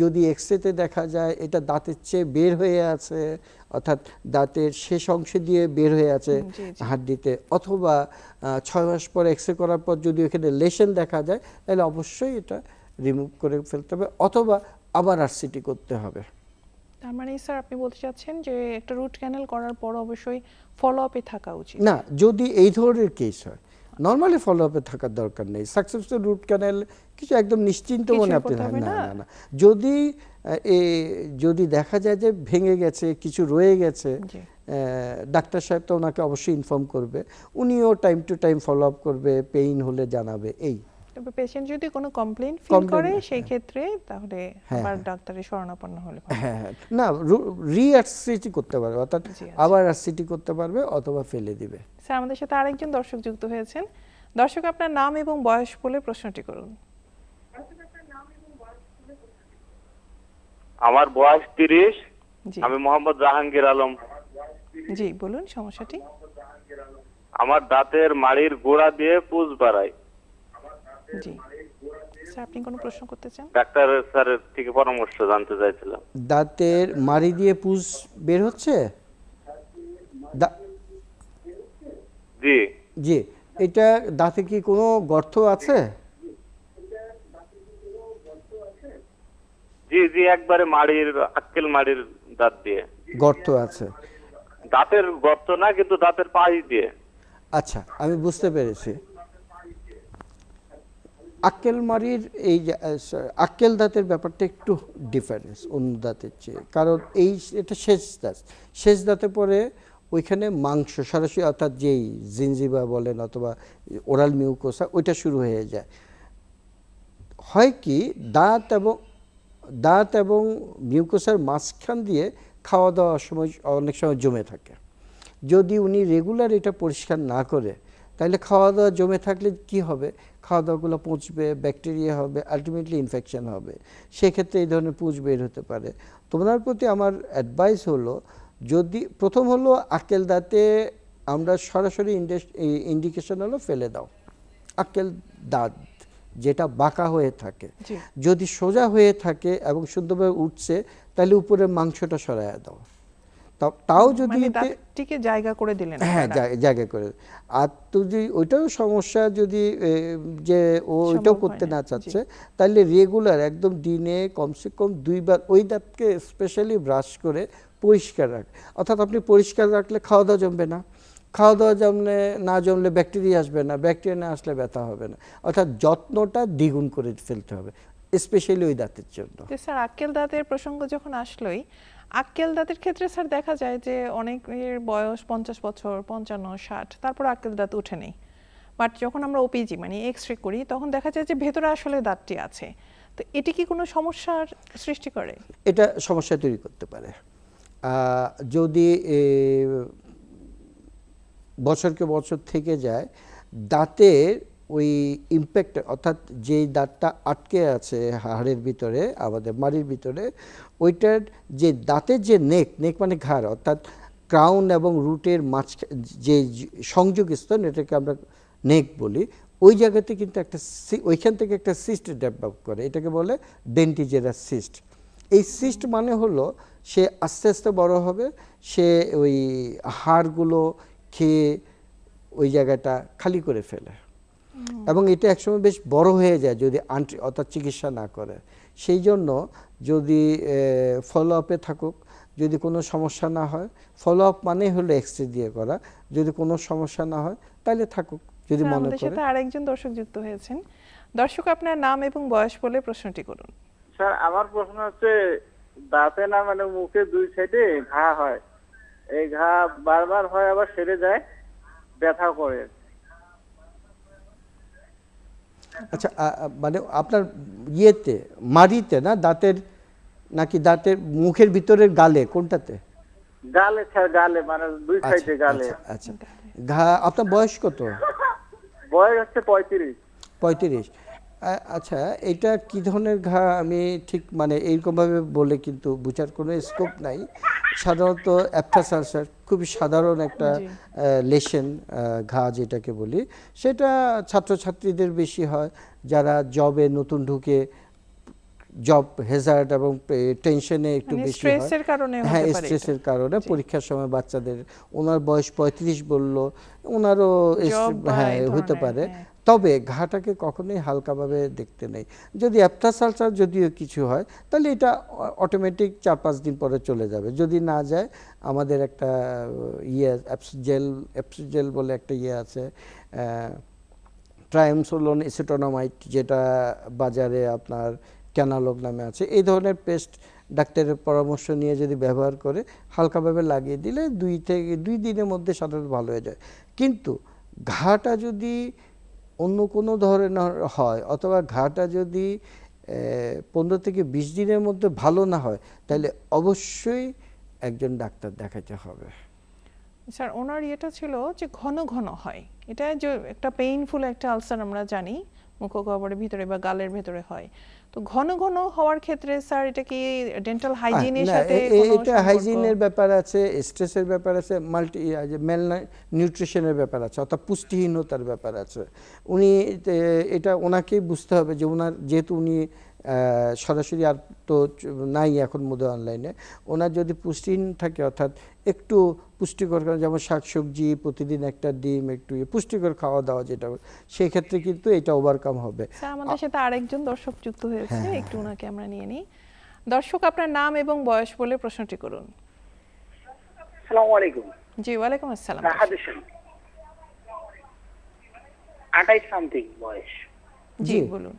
যদি এক্সরেতে দেখা যায় এটা দাঁতের চেয়ে বের হয়ে আছে অর্থাৎ দাঁতের শেষ অংশে দিয়ে বের হয়ে আছে হাড্ডিতে, অথবা 6 মাস পর এক্সরে করার পর যদি ওখানে লেশন দেখা যায়, তাহলে অবশ্যই এটা রিমুভ করে ফেলতে হবে অথবা আবার আরসিটি করতে হবে। তার মানে স্যার আপনি বলতে চাচ্ছেন যে একটা রুট ক্যানেল করার পর অবশ্যই ফলো আপে থাকা উচিত না, যদি এই ধরনের কেস হয় নরমালি ফলো আপে থাকার দরকার নেই। সাকসেসফুল রুট ক্যানেল কিছু একদম নিশ্চিন্ত মনে আপনি না না না যদি দেখা যায় যে ভেঙে গেছে, কিছু রয়ে গেছে, ডাক্তার সাহেব তো ওনাকে অবশ্যই ইনফর্ম করবে, উনিও time to time follow up করবে, পেইন হলে জানাবে। এই তবে পেশেন্ট যদি কোনো কমপ্লেইন ফিল করে সেই ক্ষেত্রে তাহলে আবার ডাক্তারের শরণাপন্ন হলে না রিআরসিটি করতে পারবে, অর্থাৎ আবার আরসিটি করতে পারবে অথবা ফেলে দিবে। স্যার আমাদের সাথে আরেকজন দর্শক যুক্ত হয়েছেন। দর্শক, আপনার নাম এবং বয়স বলে প্রশ্নটি করুন। আমার বয়স 30। আমি মোহাম্মদ জাহাঙ্গীর আলম। জি বলুন সমস্যাটি। আমার দাঁতের মাড়ির গোড়া দিয়ে পুঁজ বাড়ায়। জি স্যার, আপনি কোনো প্রশ্ন করতে চান? ডাক্তার স্যারের থেকে পরামর্শ জানতে চাইছিলাম। দাঁতের মাড়ি দিয়ে পুঁজ বের হচ্ছে? জি জি। এটা দাঁতে কি কোনো গর্ত আছে? জি জি একবারে মাড়ির আক্কেল মাড়ির দাঁত দিয়ে গর্ত আছে। দাঁতের গর্ত না, কিন্তু দাঁতের পাশ দিয়ে। আচ্ছা, আমি বুঝতে পেরেছি। আক্কেল মাড়ির এই আক্কেল দাঁতের ব্যাপারটা একটু ডিফারেন্স অন্য দাঁতের চেয়ে, কারণ এটা শেষ দাঁতে পরে ওইখানে মাংস সরাসরি অর্থাৎ যেই জিনজিবা বলেন অথবা ওরাল মিউকোসা ওইটা শুরু হয়ে যায়। হয় কি দাঁত এবং মিউকোসার মাঝখান দিয়ে খাওয়া দাওয়ার সময় অনেক সময় জমে থাকে। যদি উনি রেগুলার এটা পরিষ্কার না করে, তাহলে খাওয়া দাওয়া জমে থাকলে কি হবে, খাওয়া দাওয়াগুলো পচবে, ব্যাকটেরিয়া হবে, আলটিমেটলি ইনফেকশন হবে। সেক্ষেত্রে এই ধরনের পুঁজ বের হতে পারে। তোমার প্রতি আমার অ্যাডভাইস হলো, যদি প্রথম হলো আক্কেল দাঁতে আমরা সরাসরি ইন্ডিকেশন হলো ফেলে দাও। আক্কেল দাঁত যেটা বাঁকা হয়ে থাকে, যদি সোজা হয়ে থাকে এবং শুদ্ধভাবে উঠছে, তাহলে উপরের মাংসটা সরাইয়া দাও। তাও যদি মানে দাঁতটিকে জায়গা করে দিলেন হ্যাঁ আপনারা। জায়গা করে। আর যদি ওইটাও সমস্যা, যদি যে ওইটাও সম্ভব করতে হয় না, না জি। চাচ্ছে, তাহলে রেগুলার একদম দিনে কমসে কম 2 বার ওই দাঁতকে স্পেশালি ব্রাশ করে পরিষ্কার রাখ। অর্থাৎ আপনি পরিষ্কার রাখলে খাওয়া দাওয়া জমবে না, খাওয়া দাওয়া জমলে ব্যাকটেরিয়া আসবে না, ব্যাকটেরিয়া না আসলে ব্যথা হবে না। অর্থাৎ যত্নটা দ্বিগুণ করে ফেলতে হবে, স্পেশালি ওই দাঁতের জন্য। তো স্যার আক্কেল দাঁতের প্রসঙ্গ যখন আসলোই, আক্কেল দাঁতের ক্ষেত্রে স্যার দেখা যায় যে অনেকের বয়স 50 বছর, 55, 60, তারপর আক্কেল দাঁত উঠে নেই। বাট যখন আমরা ওপিজি মানে এক্স-রে করি, তখন দেখা যায় যে ভেতরে আসলে দাঁতটি আছে। তো এটি কি কোনো সমস্যার সৃষ্টি করে? এটা সমস্যা তৈরি করতে পারে। যদি বছরকে বছর থেকে যায়, দাঁতের ওই ইমপ্যাক্ট, অর্থাৎ যেই দাঁতটা আটকে আছে হাড়ের ভিতরে, আমাদের মাড়ির ভিতরে, ওইটার যে দাঁতের যে নেক মানে ঘাড়, অর্থাৎ ক্রাউন এবং রুটের যে সংযোগ স্তর, এটাকে আমরা নেক বলি, ওই জায়গাতে কিন্তু একটা ওইখান থেকে একটা সিস্ট ডেভেলপ করে, এটাকে বলে ডেন্টিজেরাস সিস্ট। এই সিস্ট মানে হলো সে আস্তে আস্তে বড় হবে, সে ওই হাড়গুলো খেয়ে ওই জায়গাটা খালি করে ফেলে, এবং এটা একসময় বেশ বড় হয়ে যায় যদি অর্থাৎ চিকিৎসা না করে। সেই জন্য যদি ফলো আপে থাকুক, যদি কোনো সমস্যা না হয়, ফলো আপ মানে হলো এক্সরে দিয়ে করা, যদি কোনো সমস্যা না হয় তাহলে থাকুক, যদি স্যার, মনে আমাদের করে। সাথে আরেকজন দর্শক যুক্ত হয়েছেন। দর্শক, আপনার নাম এবং বয়স বলে প্রশ্নটি করুন। স্যার আমার প্রশ্ন হচ্ছে, দাঁতে না মানে মুখে 2 সাইডে ঘা হয়, এই ঘা বারবার হয় আবার সেরে যায়, ব্যথা করে। আচ্ছা, মানে আপনার ইয়েতে মাড়িতে না, দাঁতের নাকি দাঁতের মুখের ভিতরের গালে, কোনটাতে? গালে স্যার, গালে মানে 2 আচ্ছা সাইডে গালে। আচ্ছা আচ্ছা। ঘা, আপনার বয়স কত? বয়স হচ্ছে 35। 35। আচ্ছা, এটা কি ধরনের ঘা আমি ঠিক মানে এইরকমভাবে বলে কিন্তু বোঝার কোনো স্কোপ নাই। সাধারণত অ্যাপথাস আলসার খুবই সাধারণ একটা জি। লেশন ঘা যেটাকে বলি, সেটা ছাত্রছাত্রীদের বেশি হয়, যারা জবে নতুন ঢুকে জব হেজার্ড এবং টেনশনে একটু মানে বেশি হয়। স্ট্রেসের কারণে হ্যাঁ, হতে পারে স্ট্রেসের এটা। কারণে জি। পরীক্ষার সময় বাচ্চাদের, ওনার বয়স 35 বললো, ওনারও Job বা হ্যাঁ এই হতে ধরনের, পারে। হ্যাঁ। তবে ঘাটাকে কখনোই হালকাভাবে দেখতে নেই। যদি অ্যাপথাস আলসার যদিও কিছু হয়, তাহলে এটা অটোমেটিক 4-5 দিন পরে চলে যাবে। যদি না যায়, আমাদের একটা অ্যাপসোজেল বলে একটা আছে, ট্রায়ামসোলোন এসিটোনামাইড, যেটা বাজারে আপনার ক্যানালগ নামে আছে। এই ধরনের পেস্ট ডাক্তারের পরামর্শ নিয়ে যদি ব্যবহার করে হালকাভাবে লাগিয়ে দিলে 2 দিনের মধ্যে সাধারণত ভালো হয়ে যায়। কিন্তু ঘাটা যদি অন্য কোনো ধরনের হয়, অথবা ঘাটা যদি 15 থেকে 20 দিনের মধ্যে ভালো না হয়, তাহলে অবশ্যই একজন ডাক্তার দেখাতে হবে। স্যার, ওনার এটা ছিল যে ঘন ঘন হয়, এটা যে একটা পেইনফুল একটা আলসার আমরা জানি মুখগহ্বরের ভিতরে বা গালের ভিতরে হয়। তো ঘন ঘন হওয়ার ক্ষেত্রে স্যার এটা কি ডেন্টাল হাইজিনের না, সাথে কোনো এটা সম্পর্ক? হাইজিনের ব্যাপার আছে, স্ট্রেসের ব্যাপার আছে, মেল নিউট্রিশনের ব্যাপার আছে, অর্থাৎ পুষ্টিহীনতার ব্যাপার আছে। উনি এটা ওনাকেই বুঝতে হবে যে যেহেতু উনি সরাসরি আর তো নাই এখন মধ্যে অনলাইনে, ওনার যদি পুষ্টিহীন থাকে, অর্থাৎ একটু পুষ্টিকর, যেমন শাকসবজি, প্রতিদিন একটা ডিম, একটু পুষ্টিকর খাওয়া দাওয়া, যেটা সেই ক্ষেত্রে কিন্তু এটা ওভারকাম হবে। স্যার, আমাদের সাথে আরেকজন দর্শক যুক্ত হয়েছে, হ্যাঁ। একটু ওনাকে আমরা নিয়ে নিই। দর্শক, আপনার নাম এবং বয়স বলে প্রশ্নটি করুন। আসসালামু আলাইকুম। জি, ওয়ালাইকুম আসসালাম। রাহাত হোসেন, 28 সামথিং বয়স। জি, জি। বলুন।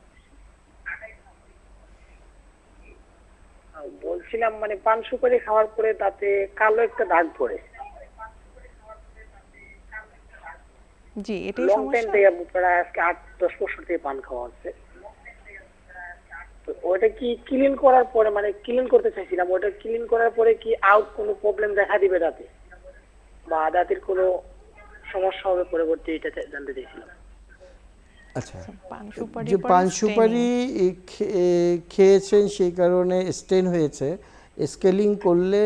বলছিলাম মানে পান সুপারি খাওয়ার পরে তাতে কালো একটা দাগ পড়ে। জি, এটাই লং টাইম সমস্যা। থেকে প্রায় আজকে 8-10 বছর থেকে পান খাওয়া হচ্ছে। তো ওটা কি ক্লিন করার পরে, মানে ক্লিন করতে চাইছিলাম, ওটা ক্লিন করার পরে কি আউট কোনো প্রবলেম দেখা দিবে দাঁতে, বা দাঁতের কোনো সমস্যা হবে পরবর্তী, এটা জানতে চাইছিলাম। আচ্ছা, পান সুপারি যে পরে পান staining। সুপারি খেয়েছেন সেই কারণে স্টেন হয়েছে, স্কেলিং করলে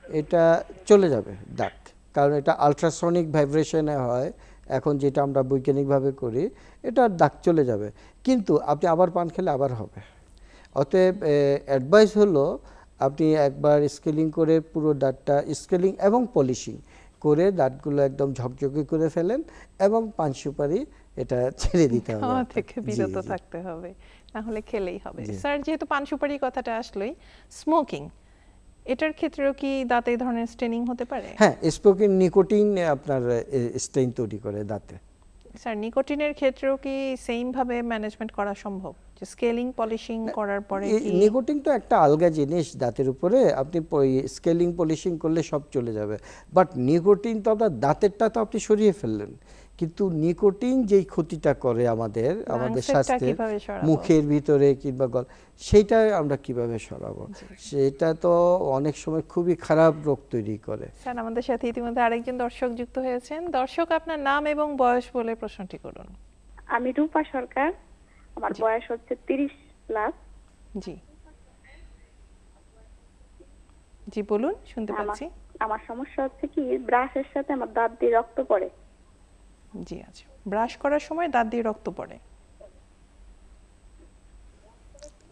এটা চলে যাবে দাঁত, কারণ এটা আলট্রাসনিক ভাইব্রেশনে হয় এখন, যেটা আমরা বৈজ্ঞানিকভাবে করি, এটা দাগ চলে যাবে। কিন্তু আপনি আবার পান খেলে আবার হবে। অতএব অ্যাডভাইস হলো আপনি একবার স্কেলিং করে পুরো দাঁতটা স্কেলিং এবং পলিশিং করে দাঁতগুলো একদম ঝকঝকে করে ফেলেন এবং পান সুপারি এটা ছেড়ে দিতে হবে খাওয়া আপনাকে। থেকে জি, বিরত জি। থাকতে হবে, না হলে খেলেই হবে। জি। স্যার, যেহেতু পান সুপারি কথাটা আসলোই, স্মোকিং এটার ক্ষেত্রেও কি দাঁতে এই ধরনের স্টেনিং হতে পারে? হ্যাঁ, স্পোকিং নিকোটিন আপনার স্টেইন তৈরি করে দাঁতে। স্যার, নিকোটিনের ক্ষেত্রেও কি সেম ভাবে ম্যানেজমেন্ট করা সম্ভব, যে স্কেলিং পলিশিং করার পরে কি? নিকোটিন তো একটা আলগা জিনিস দাঁতের উপরে, আপনি স্কেলিং পলিশিং করলে সব চলে যাবে, বাট নিকোটিন তো আপনার দাঁতেরটা তো আপনি সরিয়ে ফেললেন, কিন্তু নিকোটিন যেই ক্ষতিটা করে আমাদের লাংসেরটা স্বাস্থ্যে কিভাবে সরাবো? মুখের ভিতরে কিংবা সেইটা আমরা কিভাবে সরাবো, সেটা তো অনেক সময় খুবই খারাপ রোগ তৈরি করে। স্যার, আমাদের সাথে ইতিমধ্যে আরেকজন দর্শক যুক্ত হয়েছেন। দর্শক, আপনার নাম এবং বয়স বলে প্রশ্নটি করুন। আমি রূপা সরকার, আমার বয়স হচ্ছে 30+। জি জি, বলুন, শুনতে পাচ্ছি। আমার সমস্যা হচ্ছে কি, ব্রাশের সাথে আমার দাঁত দিয়ে রক্ত পড়ে। জি, আচ্ছা, ব্রাশ করার সময় দাঁত দিয়ে রক্ত পড়ে।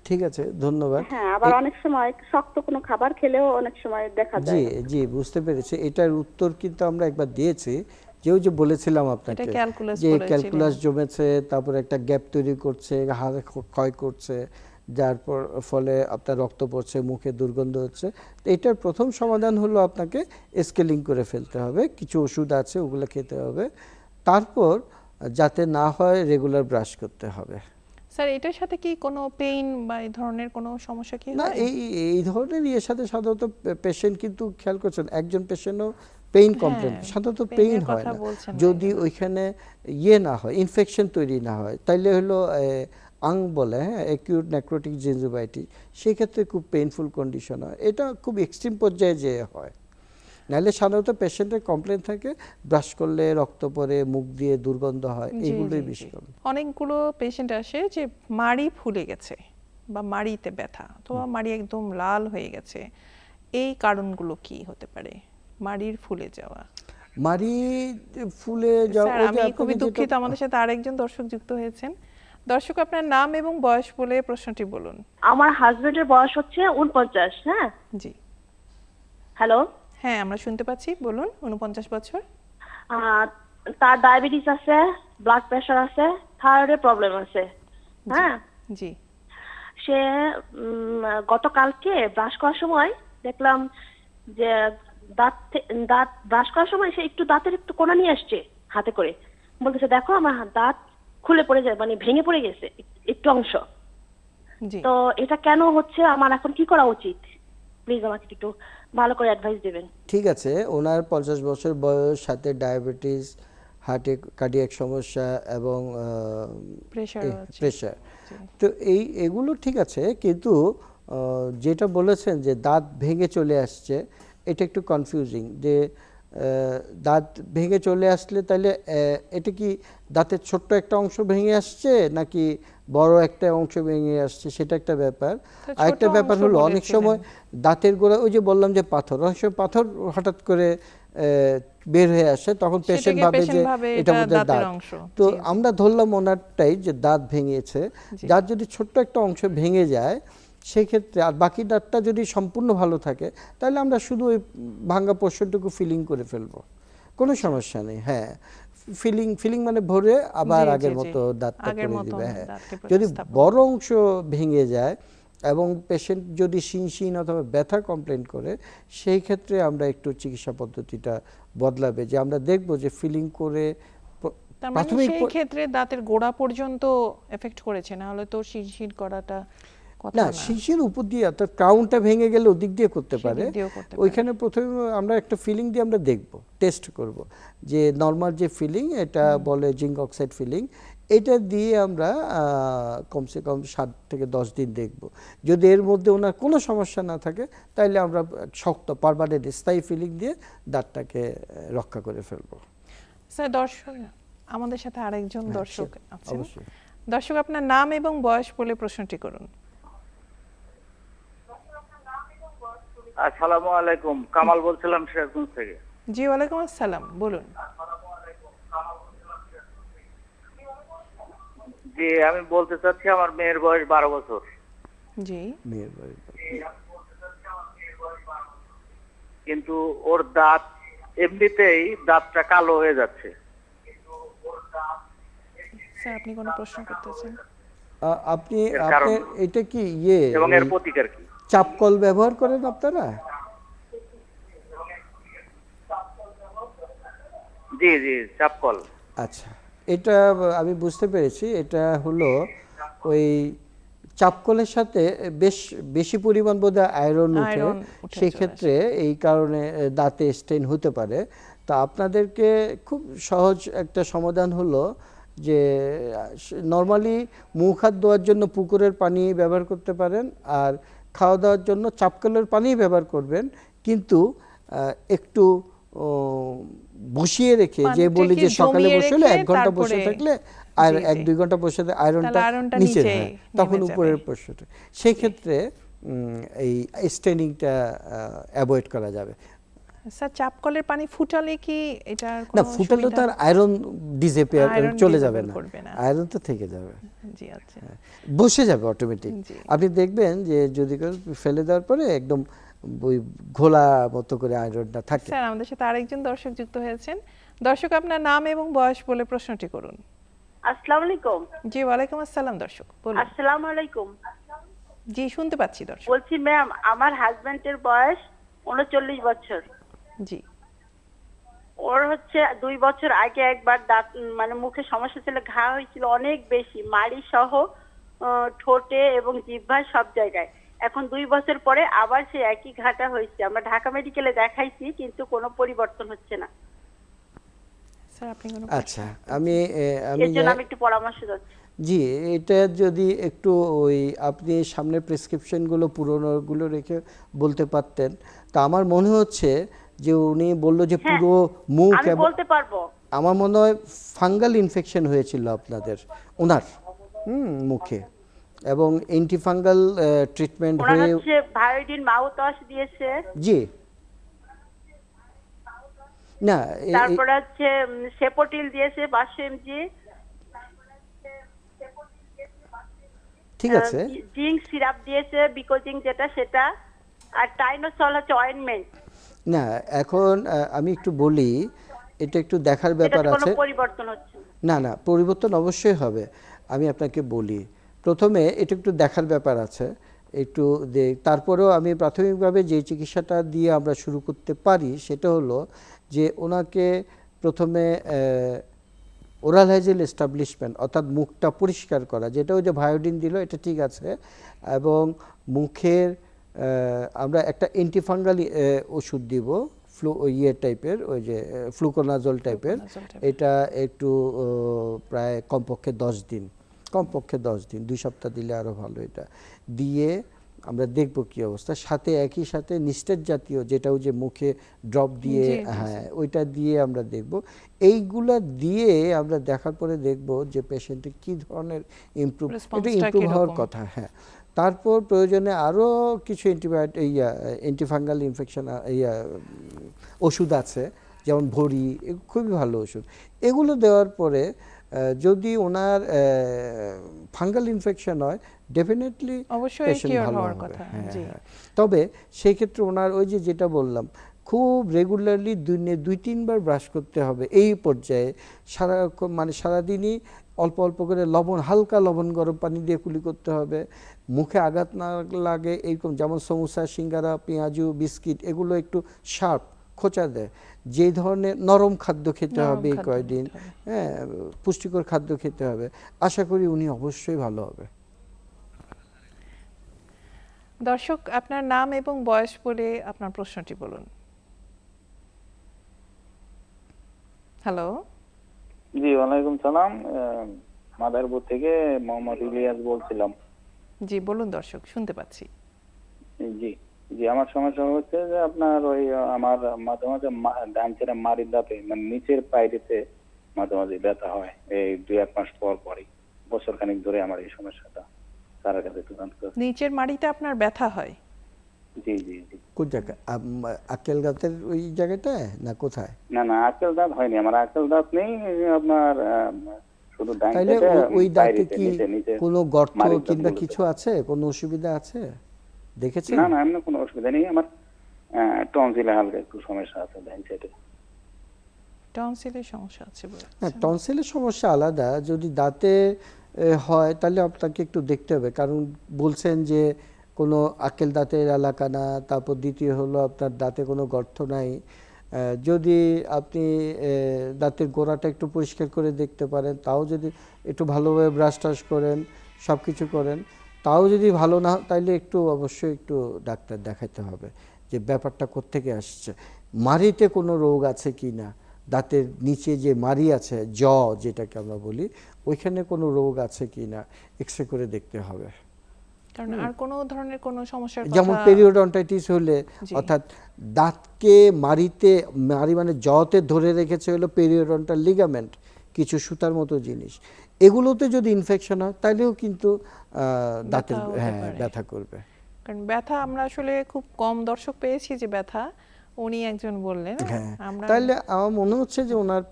ঠিক আছে, ধন্যবাদ। হ্যাঁ, আবার অনেক সময় শক্ত কোনো খাবার খেলেও অনেক সময় দেখা জি যায়। জি, বুঝতে পেরেছি। এটার উত্তর কিন্তু আমরা একবার দিয়েছি, যে বলেছিলাম আপনাকে ক্যালকুলাস যে বলেছিলেন। ক্যালকুলাস জমেছে, তারপরে একটা গ্যাপ তৈরি করছে, হাড় ক্ষয় করছে, যার ফলে আপনার রক্ত পড়ছে, মুখে দুর্গন্ধ হচ্ছে। তো এটার প্রথম সমাধান হলো আপনাকে স্কেলিং করে ফেলতে হবে, কিছু ওষুধ আছে ওগুলো খেতে হবে, তারপর যাতে না হয় রেগুলার ব্রাশ করতে হবে। স্যার, এটার সাথে কি কোনো পেইন বা এই ধরনের কোনো সমস্যা কি না, হয়? এই ধরনের ইয়ের সাথে সাধারণত পেশেন্ট কিন্তু খেয়াল করছেন, একজন পেশেন্টও পেইন কমপ্লেন সাধারণত পেইন পেইনের হয় কথা না, বলছেন না যদি এখানে। ওইখানে না হয়, ইনফেকশন তৈরি না হয়, তাইলে হলো আং বলে, হ্যাঁ, অ্যাকিউট নেক্রোটিক জিঞ্জিভাইটিস, সেই ক্ষেত্রে খুব পেইনফুল কন্ডিশন হয়, এটা খুব এক্সট্রিম পর্যায়ে যে হয়। নাহলে সাধারণত পেশেন্টের কমপ্লেন থাকে ব্রাশ করলে রক্ত পড়ে, মুখ দিয়ে দুর্গন্ধ হয়, জি, এগুলোই জি, বেশি জি। কম। অনেকগুলো পেশেন্ট আসে যে মাড়ি ফুলে গেছে বা মাড়িতে ব্যথা অথবা মাড়ি একদম লাল হয়ে গেছে, এই কারণগুলো কি হতে পারে মাড়ির ফুলে যাওয়া? মাড়ি ফুলে যাওয়া, স্যার, আমি খুবই দুঃখিত, আমাদের সাথে আরেকজন দর্শক যুক্ত হয়েছেন। দর্শক, আপনার নাম এবং বয়স বলে প্রশ্নটি বলুন। আমার হাজবেন্ডের বয়স হচ্ছে 49। হ্যাঁ, জি, হ্যালো। হ্যাঁ, আমরা শুনতে পাচ্ছি, বলুন। 49 বছর। তার ডায়াবেটিস আছে, ব্লাড প্রেশার আছে, থাইরয়েডের প্রবলেম আছে। হ্যাঁ, জি সে গতকালকে ব্রাশ করার সময় দেখলাম যে দাঁত ব্রাশ করার সময় সে দাঁতের একটু কোনা নিয়ে আসছে হাতে করে, বলতেছে দেখো আমার দাঁত খুলে পড়ে যায়, মানে ভেঙে পড়ে গেছে একটু অংশ। জি। তো এটা কেন হচ্ছে, আমার এখন কি করা উচিত? প্লিজ আমাকে একটু ভালো করে অ্যাডভাইস দেবেন। ঠিক আছে, ওনার 50 বছর বয়স, সাথে ডায়াবেটিস, হার্টে কার্ডিয়াক সমস্যা এবং প্রেশারও আছে। প্রেশার, তো এগুলো ঠিক আছে, কিন্তু যেটা বলেছেন যে দাঁত ভেঙে চলে আসছে, এটা একটু কনফিউজিং, যে দাঁত ভেঙে চলে আসলে তাহলে এটা কি দাঁতের ছোট্ট একটা অংশ ভেঙে আসছে নাকি বড় একটা অংশ ভেঙে আসছে, সেটা একটা ব্যাপার। আরেকটা ব্যাপার হলো অনেক সময় দাঁতের গোড়া, ওই যে বললাম যে পাথর, অনেক সময় পাথর হঠাৎ করে বের হয়ে আসে, তখন পেশেন্ট ভাবে যে এটা মধ্যে দাঁত। তো আমরা ধরলাম ওনারটাই যে দাঁত ভেঙেছে, দাঁত যদি ছোট্ট একটা অংশ ভেঙে যায় সেই ক্ষেত্রে, আর বাকি দাঁতটা যদি সম্পূর্ণ ভালো থাকে, তাহলে আমরা শুধু ওই ভাঙা পোর্শনটুকু ফিলিং করে ফেলবো, কোনো সমস্যা নেই। হ্যাঁ, ফিলিং মানে ভরে আবার আগের মতো দাঁতটা করে দিবে। হ্যাঁ, যদি বড় অংশ ভেঙে যায় এবং পেশেন্ট যদি শিনশিন অথবা ব্যথা কমপ্লেন করে, সেই ক্ষেত্রে আমরা একটু চিকিৎসা পদ্ধতিটা বদলাবে, যে আমরা দেখব যে ফিলিং করে প্রাথমিক সেই ক্ষেত্রে দাঁতের গোড়া পর্যন্ত এফেক্ট করেছে, না হলে তো শিরশির করাটা কথা না, না। শিরশির উপর দিয়ে, অর্থাৎ ক্রাউনটা ভেঙে গেলে ওদিক দিয়ে করতে পারে, ওইখানে প্রথমে আমরা একটা ফিলিং দিয়ে আমরা দেখব, টেস্ট করব যে নর্মাল যে ফিলিং, এটা বলে জিঙ্ক অক্সাইড ফিলিং, এটা দিয়ে আমরা কমসে কম 7 থেকে 10 দিন দেখব। যদি এর মধ্যে ওনার কোনো সমস্যা না থাকে, তাহলে আমরা শক্ত পার্মানেন্ট স্থায়ী ফিলিং দিয়ে দাঁতটাকে রক্ষা করে ফেলবো। স্যার, দর্শক, আমাদের সাথে আরেকজন দর্শক আছেন। অবশ্যই। দর্শক, আপনার নাম এবং বয়স বলে প্রশ্নটি করুন। আসসালামু আলাইকুম, কামাল বলছিলাম সিরাজগঞ্জ থেকে। জি, ওয়ালাইকুম আসসালাম, বলুন। জি, আমি বলতে চাচ্ছি আমার মেয়ের বয়স 12 বছর। জি, মেয়ের বাড়ি। কিন্তু ওর দাঁত এমনিতেই দাঁতটা কালো হয়ে যাচ্ছে। স্যার আপনি কোনো প্রশ্ন করতেছেন? আপনি এর কারণ আপনার এটা কি ইয়ে এবং এর ওই প্রতিকার কি? চাপকল ব্যবহার করেন আপনারা? জি জি, চাপকল। আচ্ছা, এটা আমি বুঝতে পেরেছি। এটা হলো ওই চাপকলের সাথে বেশি পরিমাণ বোধহয় আয়রন উঠে, আয়রন উঠে সেই চলে ক্ষেত্রে এই কারণে দাঁতে স্টেন হতে পারে। তা আপনাদেরকে খুব সহজ একটা সমাধান হলো যে নর্মালি মুখ হাত ধোয়ার জন্য পুকুরের পানি ব্যবহার করতে পারেন, আর খাওয়া দাওয়ার জন্য চাপকলের পানি ব্যবহার করবেন, কিন্তু একটু ও, বসিয়ে রেখে, যে বলি যে পানিটাকে সকালে জমিয়ে বসে হলে রেখে 1 ঘন্টা বসে তারপরে- থাকলে আর জি, 1-2 ঘন্টা বসে থাকলে আয়রনটা তাহলে আয়রনটা নিচে নিচে হয়, তখন নেমে উপরের যাবে। পোর্শনটা, সেই ক্ষেত্রে এই স্টেনিংটা অ্যাভয়েড করা যাবে। স্যার চাপকলের পানি ফুটালে কি এটার না, কোনো ফুটালে সুবিধা? তার আয়রন ডিসঅ্যাপিয়ার আয়রন চলে যাবে disappear না, করবে না। আয়রন তো থেকে যাবে, জি আচ্ছা। বসে যাবে অটোমেটিক। জি। আপনি দেখবেন যে যদি কেউ ফেলে দেওয়ার পরে একদম ওই ঘোলা মতো করে আয়রনটা থাকে। স্যার আমাদের সাথে আরেকজন দর্শক যুক্ত হয়েছেন। দর্শক আপনার নাম এবং বয়স বলে প্রশ্নটি করুন। আসসালামু আলাইকুম। জি ওয়ালাইকুম আসসালাম দর্শক বলুন। আসসালামু আলাইকুম। জি শুনতে পাচ্ছি দর্শক। বলছি ম্যাম, আমার হাজবেন্ডের বয়স 39 বছর। জি ওর হচ্ছে 2 বছর আগে একবার দাঁত মানে মুখে সমস্যা ছিল, ঘা হয়েছিল অনেক বেশি, মাড়ি সহ ঠোঁটে এবং জিহ্বায় সব জায়গায়। এখন 2 বছর পরে আবার সেই একই ঘাটা হয়েছে। আমরা ঢাকা মেডিকেলে দেখাইছি, কিন্তু কোনো পরিবর্তন হচ্ছে না। স্যার আপনি কোনো আচ্ছা, আমি এর জন্য আমি একটু পরামর্শ চাচ্ছি। জি, এটা যদি একটু ওই আপনি সামনে প্রেসক্রিপশনগুলো পুরোনোগুলো রেখে বলতে পারতেন, তা আমার মনে হচ্ছে যে উনি বললো যে হ্যাঁ, পুরো মুখ আমি বলতে পারবো। আমার মনে হয় ফাঙ্গাল ইনফেকশন হয়েছিল আপনাদের ওনার মুখে, এবং অ্যান্টিফাঙ্গাল ট্রিটমেন্ট ওনার হয়ে। হচ্ছে ভায়োডিন মাউথ ওয়াশ দিয়েছে, জি না তারপরে হচ্ছে সেপোটিল দিয়েছে 500 mg, ঠিক আছে। জিঙ্ক সিরাপ দিয়েছে, বিকোজিং যেটা সেটা, আর টাইনোসল হচ্ছে অয়েন্টমেন্ট। না, এখন আমি একটু বলি, এটা একটু দেখার ব্যাপার এটাতে কোনো আছে। পরিবর্তন হচ্ছে না না। না, পরিবর্তন অবশ্যই হবে। আমি আপনাকে বলি, প্রথমে এটা একটু দেখার ব্যাপার আছে, একটু তারপরেও আমি প্রাথমিকভাবে যে চিকিৎসাটা দিয়ে আমরা শুরু করতে পারি সেটা হলো যে ওনাকে প্রথমে ওরাল হাইজিন এস্টাবলিশমেন্ট, অর্থাৎ মুখটা পরিষ্কার করা, যেটা ওই যে ভায়োডিন দিল এটা ঠিক আছে, এবং মুখের আমরা একটা অ্যান্টিফাঙ্গাল ওষুধ দিব, টাইপের, ওই যে ফ্লুকোনাজল টাইপের, এটা একটু প্রায় কমপক্ষে 10 দিন 2 সপ্তাহ দিলে আরও ভালো। এটা দিয়ে আমরা দেখব কি অবস্থা, সাথে একই সাথে নিস্টেট জাতীয়, যেটা ওই যে মুখে ড্রপ দিয়ে, হ্যাঁ ওইটা দিয়ে আমরা দেখব। এইগুলা দিয়ে আমরা দেখার পরে দেখব যে পেশেন্টের কি ধরনের ইমপ্রুভ, এটা ইমপ্রুভ হওয়ার কথা। হ্যাঁ, তারপর প্রয়োজনে আরও কিছু অ্যান্টিফাঙ্গাল ইনফেকশন ওষুধ আছে, যেমন ভরি, খুবই ভালো ওষুধ। এগুলো দেওয়ার পরে যদি ওনার ফাঙ্গাল ইনফেকশন হয়, ডেফিনেটলি অবশ্যই কিওর হওয়ার কথা। জি, তবে সেই ক্ষেত্রে ওনার ওই যে যেটা বললাম, খুব রেগুলারলি দিনে 2-3 বার ব্রাশ করতে হবে। এই পর্যায়ে সারাদিনই অল্প অল্প করে হালকা লবণ গরম পানি দিয়ে কুলি করতে হবে। মুখে আঘাত না লাগে এইরকম, যেমন সমোসা, সিঙ্গারা, পেঁয়াজু, বিস্কিট, এগুলো একটু শার্প খোঁচা দেয়। যে ধরনের নরম খাদ্য খেতে হবে এই কয়দিন, হ্যাঁ, পুষ্টিকর খাদ্য খেতে হবে। আশা করি উনি অবশ্যই ভালো হবে। দর্শক আপনার নাম এবং বয়স বলে আপনার প্রশ্নটি বলুন। হ্যালো। জি ওয়ালাইকুম সালাম, মাদারপুর থেকে মোহাম্মদ ইলিয়াস বলছিলাম। জি বলুন দর্শক, শুনতে পাচ্ছি। জি জি, আমার সমস্যা হচ্ছে যে আপনার ওই আমার মাঝে মাঝে ডান চেরা মাড়ির দাঁতে, মানে নিচের পাইরেতে মাঝে মাঝে ব্যথা হয়, এই 2-1 মাস পর পরই, বছর খানিক ধরে আমার এই সমস্যাটা। তার কাছে একটু জানতে চাচ্ছি। নিচের মাড়িতে আপনার ব্যথা হয়? জি জি জি। কোন জায়গা? আক্কেল দাঁতের ওই জায়গাটায় না কোথায়? না না, আক্কেল দাঁত হয়নি আমার, আক্কেল দাঁত নেই, আপনার শুধু ডান তাইলে চেরা ওই দাঁতে কি নিচে কোনো গর্ত মাড়ির কিংবা দাঁতগুলোতে। কিছু আছে? কোনো অসুবিধা আছে দেখেছেন? না না, এমন কোনো অসুবিধা নেই। আমার টনসিলে হালকা একটু সমস্যা আছে ডাইন সাইডে। টনসিলের সমস্যা আছে বলে। হ্যাঁ, টনসিলের সমস্যা আলাদা। যদি দাঁতে হয় তাহলে আপনাকে একটু দেখতে হবে, কারণ বলছেন যে কোনো আক্কেল দাঁতের এলাকা না, তারপর দ্বিতীয় হলো আপনার দাঁতে কোনো গর্ত নাই। যদি আপনি দাঁতের গোড়াটা একটু পরিষ্কার করে দেখতে পারেন, তাও যদি একটু ভালোভাবে ব্রাশ টাশ করেন, সব কিছু করেন, তাও যদি ভালো না হয় তাহলে একটু অবশ্যই একটু ডাক্তার দেখাতে হবে যে ব্যাপারটা কোত্থেকে আসছে। মাড়িতে কোনো রোগ আছে কি না, দাঁতের নিচে যে মাড়ি আছে, জ যেটাকে আমরা বলি, ওইখানে কোনো রোগ আছে কি না এক্সরে করে দেখতে হবে। কারণ আর কোনো ধরনের কোনো সমস্যার যেমন কথা পেরিওডন্টাইটিস হলে, জি। অর্থাৎ দাঁতকে মাড়িতে, মাড়ি মানে জতে ধরে রেখেছে হলো পেরিওডন্টাল লিগামেন্ট, কিছু সুতার মতো জিনিস, এগুলোতে যদি ইনফেকশন হয় তাহলেও কিন্তু দাঁতের ব্যথা হতে পারে। ব্যথা করবে। কারণ ব্যথা আমরা আসলে খুব কম দর্শক পেয়েছি যে ব্যথা উনি একজন বললেন। হ্যাঁ, আমরা তাহলে আমার মনে হচ্ছে যে ওনার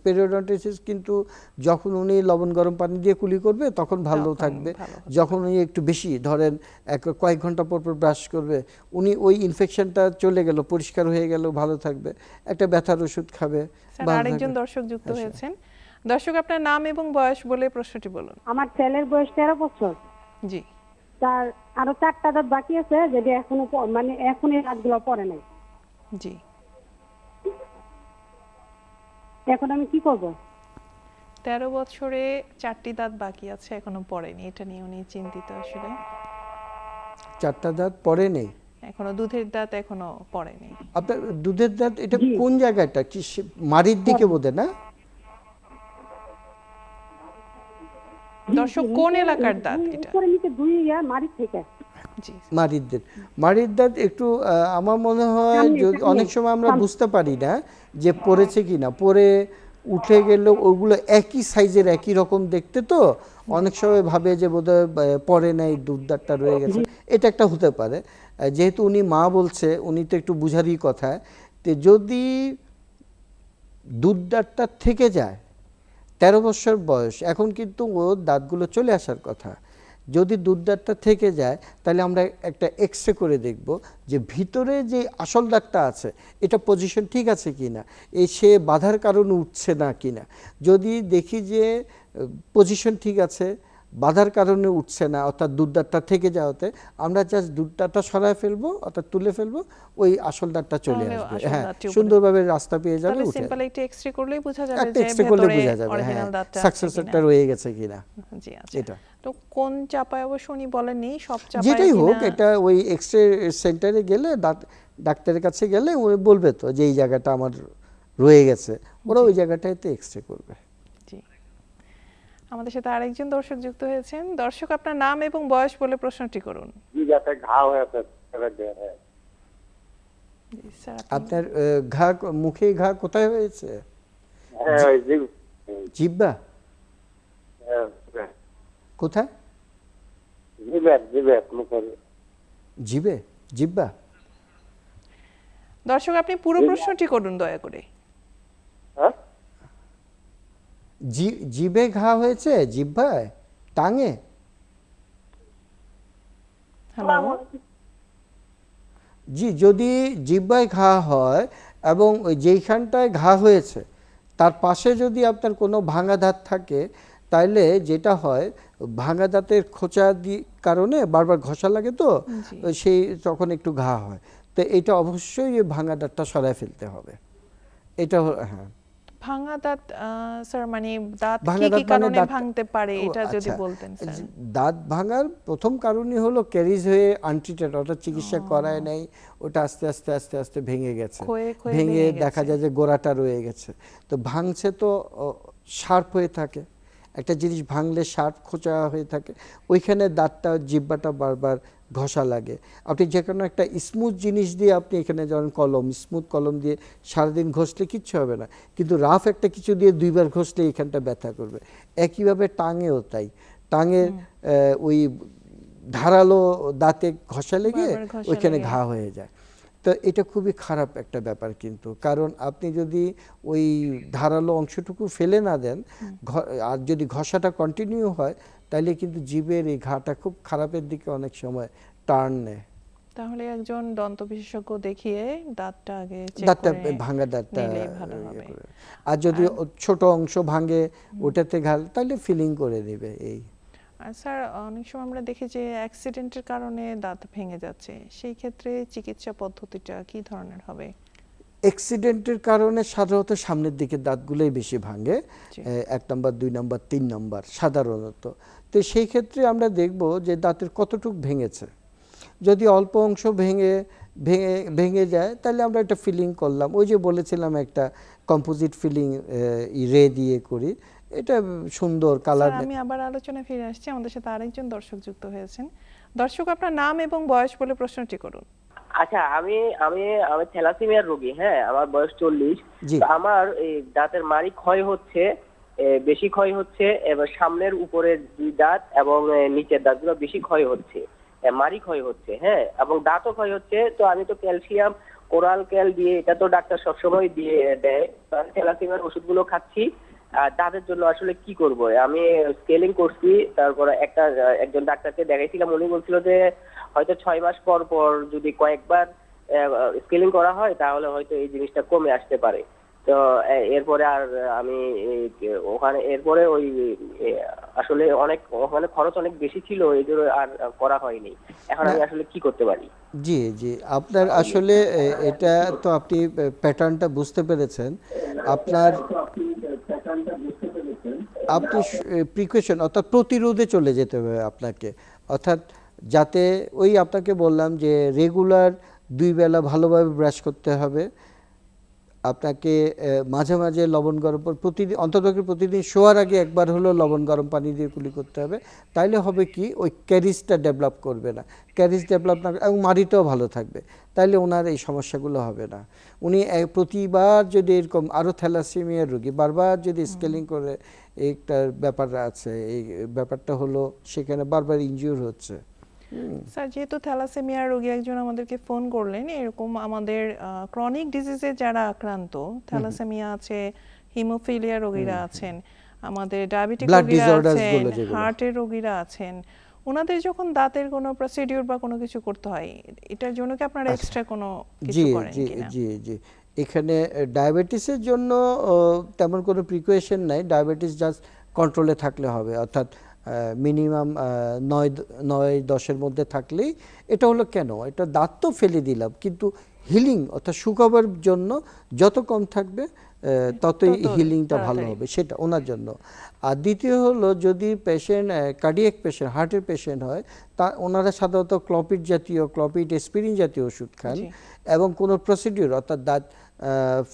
পেরিওডন্টাইটিস কিন্তু যখন উনি লবণ গরম পানি দিয়ে কুলি করবে তখন ভালো তখন থাকবে। ভালো হবে। যখন উনি একটু বেশি ধরেন কয়েক ঘন্টা পর পর ব্রাশ করবে, উনি ওই ইনফেকশনটা চলে গেল, পরিষ্কার হয়ে গেল, ভালো থাকবে। একটা ব্যথার ওষুধ খাবে, স্যার ভালো আরেকজন থাকবে। দর্শক যুক্ত আচ্ছা। হয়েছেন। দর্শক আপনার নাম এবং বয়স বলে প্রশ্নটি বলুন। আমার ছেলের বয়স 13 বছর, জি তার আরো 4টা দাঁত বাকি আছে, যদি এখনো মানে এখনই দাঁতগুলো পড়ে নাই। জি এখন আমি কি করব? 13 বছরে 4টি দাঁত বাকি আছে, এখনো পড়েনি, এটা নিয়ে উনি চিন্তিত আসলে। 4টা দাঁত পড়ে নেই, এখনো দুধের দাঁত এখনো পড়েনি। আপনার দুধের দাঁত এটা কোন জায়গাটা, কি মাড়ির দিকে বোধে না? দর্শক কোন এলাকার দাঁত এটা? উপরে নিচে দুই মারি থেকে। জি মাড়ির দাঁত একটু আমার মনে হয় অনেক সময় আমরা বুঝতে পারি না যে পড়েছে কিনা, পরে উঠে গেলে ওগুলো একই সাইজের একই রকম দেখতে, তো অনেক সময় ভাবে যে বোধহয় পড়ে নাই, দুধ দাঁতটা রয়ে গেছে, এটা একটা হতে পারে। যেহেতু উনি মা বলছে, উনি তো একটু বুঝারই কথা। তো যদি দুধ দাঁতটা থেকে যায়, 13 বছর বয়স, এখন কিন্তু ওর দাঁতগুলো চলে আসার কথা, যদি দুধ দাঁতটা থেকে যায় তাহলে আমরা একটা এক্সরে করে দেখব যে ভিতরে যে আসল দাঁতটা আছে এটা পজিশন ঠিক আছে কিনা, সে বাধার কারণে উঠছে না কিনা। যদি দেখি যে পজিশন ঠিক আছে, বাধার কারণে উঠছে না, অর্থাৎ দুধ দাঁতটা থেকে যাওয়াতে, আমরা জাস্ট দুধ দাঁতটা সরায় ফেলবো, অর্থাৎ তুলে ফেলবো, ওই আসল দাঁতটা চলে তাহলে আসবে। আসল হ্যাঁ, দাঁতটি উপরে। সুন্দরভাবে রাস্তা পেয়ে যাবে, তাহলে উঠে সিম্পল একটা এক্সরে করলেই বোঝা যাবে একটা যে এক্সরে করলে ভেতরে বোঝা যাবে, হ্যাঁ, অরিজিনাল দাঁতটা আছে সাকসেসরটা কিনা। রয়ে গেছে কিনা। জি আচ্ছা। এটা তো কোন চাপায় অবশ্য উনি বলেননি, সব চাপায় যেটাই হোক, কিনা। এটা ওই এক্সরে সেন্টারে গেলে ডাক্তারের কাছে গেলে উনি বলবে তো যে এই জায়গাটা আমার রয়ে গেছে, ওরা ওই জায়গাটাতে এক্সরে করবে। জি আমাদের সাথে আরেকজন দর্শক যুক্ত হয়েছেন। দর্শক আপনার নাম এবং বয়স বলে প্রশ্নটি করুন। যাতে ঘা হয়েছে। জি স্যার আপনার ঘা, মুখে ঘা কোথায় হয়েছে? জিহ্বা কোথায়? জিভে, জিহ্বা। দর্শক আপনি পুরো প্রশ্নটি করুন দয়া করে। জিভে ঘা হয়েছে, জিহ্বায়, টাঙে? হ্যালো জি, যদি জিহ্বায় ঘা হয় এবং ওই যেইখানটায় ঘা হয়েছে তার পাশে যদি আপনার কোনো ভাঙা দাঁত থাকে, তাইলে যেটা হয়, ভাঙা দাঁতের খোঁচা কারণে বারবার ঘষা লাগে, তো সেই তখন একটু ঘা হয়। তো এটা অবশ্যই এই ভাঙা দাঁতটা সরায় ফেলতে হবে। এটা হ্যাঁ, ভাঙা দাঁত স্যার মানে দাঁত ভাঙা কি দাঁত কি মানে কারণে দাঁত- ভাঙতে পারে ও, এটা যদি আচ্ছা। বলতেন স্যার। দাঁত ভাঙার প্রথম কারণই হলো ক্যারিজ হয়ে আনট্রিটেড, অর্থাৎ চিকিৎসা করায় নাই, ওটা আস্তে আস্তে আস্তে আস্তে ভেঙে গেছে, ক্ষয়ে ক্ষয়ে ভেঙে ভেঙে দেখা গেছে। যায় যে গোড়াটা রয়ে গেছে। তো ভাঙছে তো শার্প হয়ে থাকে, একটা জিনিস ভাঙলে শার্প খোঁচা হয়ে থাকে, ওইখানে দাঁতটা, জিহ্বাটা বারবার ঘষা লাগে। আপনি যে কোনো একটা স্মুথ জিনিস দিয়ে, আপনি এখানে যেমন কলম, স্মুথ কলম দিয়ে সারাদিন ঘষলে কিচ্ছু হবে না, কিন্তু রাফ একটা কিছু দিয়ে 2বার ঘষলে এখানটা ব্যথা করবে। একইভাবে টাঙেও তাই, টাঙের ওই ধারালো দাঁতে ঘষা লেগে বারবার ঘষা ওইখানে লেগে। ঘা হয়ে যায়। তো এটা খুবই খারাপ একটা ব্যাপার কিন্তু, কারণ আপনি যদি ওই ধারালো অংশটুকু ফেলে না দেন, আর যদি ঘষাটা কন্টিনিউ হয়, তাহলে কিন্তু জিভের এই ঘাটা খুব খারাপের দিকে অনেক সময় টার্ন নেয়। তাহলে একজন দন্ত বিশেষজ্ঞ দেখিয়ে দাঁতটা আগে চেক দাঁতটা করে ভাঙা দাঁতটা নিলেই ভালো ইয়ে হবে। করে। আর যদি ছোট অংশ ভাঙে ওটাতে ঘাল তাহলে ফিলিং করে নেবে এই। আর স্যার অনেক সময় আমরা দেখি যে অ্যাক্সিডেন্টের কারণে দাঁত ভেঙে যাচ্ছে, সেই ক্ষেত্রে চিকিৎসা পদ্ধতিটা কি ধরনের হবে? অ্যাক্সিডেন্টের কারণে সাধারণত সামনের দিকে দাঁতগুলোই বেশি ভাঙে, জি। 1 নম্বর 2 নম্বর 3 নম্বর সাধারণত। তো সেই ক্ষেত্রে আমরা দেখব যে দাঁতের কতটুক ভেঙেছে। যদি অল্প অংশ ভেঙে ভেঙে ভেঙে যায় তাহলে আমরা একটা ফিলিং করলাম, ওই যে বলেছিলাম একটা কম্পোজিট ফিলিং রে দিয়ে করি, এটা সুন্দর কালার। স্যার আমি আবার আলোচনায় ফিরে আসছি, আমাদের সাথে আরেকজন দর্শক যুক্ত হয়েছেন। দর্শক, আপনার নাম এবং বয়স বলে প্রশ্নটি করুন। আচ্ছা, আমি আমি আমি থ্যালাসেমিয়ার রোগী। হ্যাঁ, আমার বয়স 40। জি। তো আমার এই দাঁতের মাড়ি ক্ষয় হচ্ছে, বেশি ক্ষয় হচ্ছে, এবার সামনের উপরের 2 দাঁত এবং নিচের দাঁতগুলো বেশি ক্ষয় হচ্ছে, মাড়ি ক্ষয় হচ্ছে। হ্যাঁ, এবং দাঁতও ক্ষয় হচ্ছে। তো আমি তো ক্যালসিয়াম কোরাল ক্যাল দিয়ে, এটা তো ডাক্তার সবসময় দিয়ে দেয়, তো আমি থ্যালাসেমিয়ার ওষুধগুলো খাচ্ছি। আর দাঁতের জন্য আসলে কি করব? আমি স্কেলিং করছি, তারপরে একজন ডাক্তারকে দেখাইছিলাম, উনি বলছিল যে হয়তো 6 মাস পর পর যদি কয়েকবার স্কেলিং করা হয় তাহলে হয়তো এই জিনিসটা কমে আসতে পারে। তো এরপরে আর আমি ওখানে এরপরে ওই আসলে ওখানে খরচ অনেক বেশি ছিল, এই জন্য আর করা হয়নি। এখন আমি আসলে কি করতে পারি? জি জি, আপনার আসলে এটা তো আপনি প্যাটার্নটা বুঝতে পেরেছেন। আপনি প্রিকশন অর্থাৎ প্রতিরোধে চলে যেতে হবে আপনাকে, অর্থাৎ যাতে ওই আপনাকে বললাম যে রেগুলার 2 বেলা ভালোভাবে ব্রাশ করতে হবে আপনাকে, মাঝে মাঝে লবণ গরম প্রতিদিন অন্তত প্রতিদিন শোয়ার আগে একবার হলো লবণ গরম পানি দিয়ে কুলি করতে হবে। তাইলে হবে কি, ওই ক্যারিজটা ডেভেলপ করবে না, ক্যারিজ ডেভেলপ না এবং মাড়িটাও ভালো থাকবে, তাইলে ওনার এই সমস্যাগুলো হবে না। উনি প্রতিবার যদি এরকম আরও থ্যালাসেমিয়ার রোগী বারবার যদি স্কেলিং করে, এইটার ব্যাপার আছে, এই ব্যাপারটা হলো সেখানে বারবার ইনজিওর হচ্ছে। স্যার, যেহেতু থ্যালাসেমিয়া রোগী একজন আমাদেরকে ফোন করলেন, এরকম আমাদের ক্রনিক ডিজিজে যারা আক্রান্ত, থ্যালাসেমিয়া আছে, হিমোফিলিয়া রোগীরা আছেন, আমাদের ডায়াবেটিক রোগীরা আছেন, হার্টের রোগীরা আছেন, ওনাদের যখন দাঁতের কোনো প্রসিডিউর বা কোনো কিছু করতে হয়, এটার জন্য কি আপনারা এক্সট্রা কোনো কিছু করেন কিনা? জি জি, এখানে ডায়াবেটিসের জন্য তেমন কোনো প্রিকশন নাই, ডায়াবেটিস জাস্ট কন্ট্রোলে থাকলে হবে, অর্থাৎ মিনিমাম 9-10-এর মধ্যে থাকলেই। এটা হলো কেন, এটা দাঁত তো ফেলে দিলাম, কিন্তু হিলিং অর্থাৎ শুকাবার জন্য যত কম থাকবে ততই হিলিংটা ভালো হবে, সেটা ওনার জন্য। আর দ্বিতীয় হলো, যদি পেশেন্ট কার্ডিয়াক পেশেন্ট, হার্টের পেশেন্ট হয়, তা ওনারা সাধারণত ক্লপিড এসপিরিন জাতীয় ওষুধ খান, এবং কোনো প্রসিডিউর অর্থাৎ দাঁত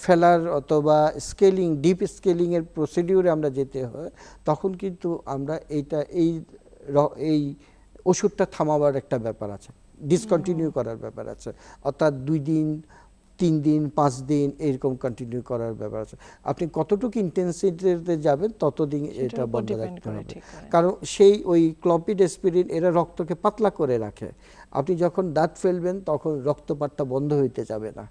ফেলার অথবা স্কেলিং, ডিপ স্কেলিংয়ের প্রসিডিউরে আমরা যেতে হয়, তখন কিন্তু আমরা এই ওষুধটা থামাবার একটা ব্যাপার আছে, ডিসকন্টিনিউ করার ব্যাপার আছে, অর্থাৎ 2 দিন 3 দিন 5 দিন এরকম কন্টিনিউ করার ব্যাপার আছে। আপনি কতটুকু ইন্টেন্সিটিতে যাবেন ততদিন এটা বন্ধ রাখতে হবে, কারণ সেই ওই ক্লপিড এসপিরিন এরা রক্তকে পাতলা করে রাখে। আপনি যখন দাঁত ফেলবেন তখন রক্তপাতটা বন্ধ হইতে যাবে না,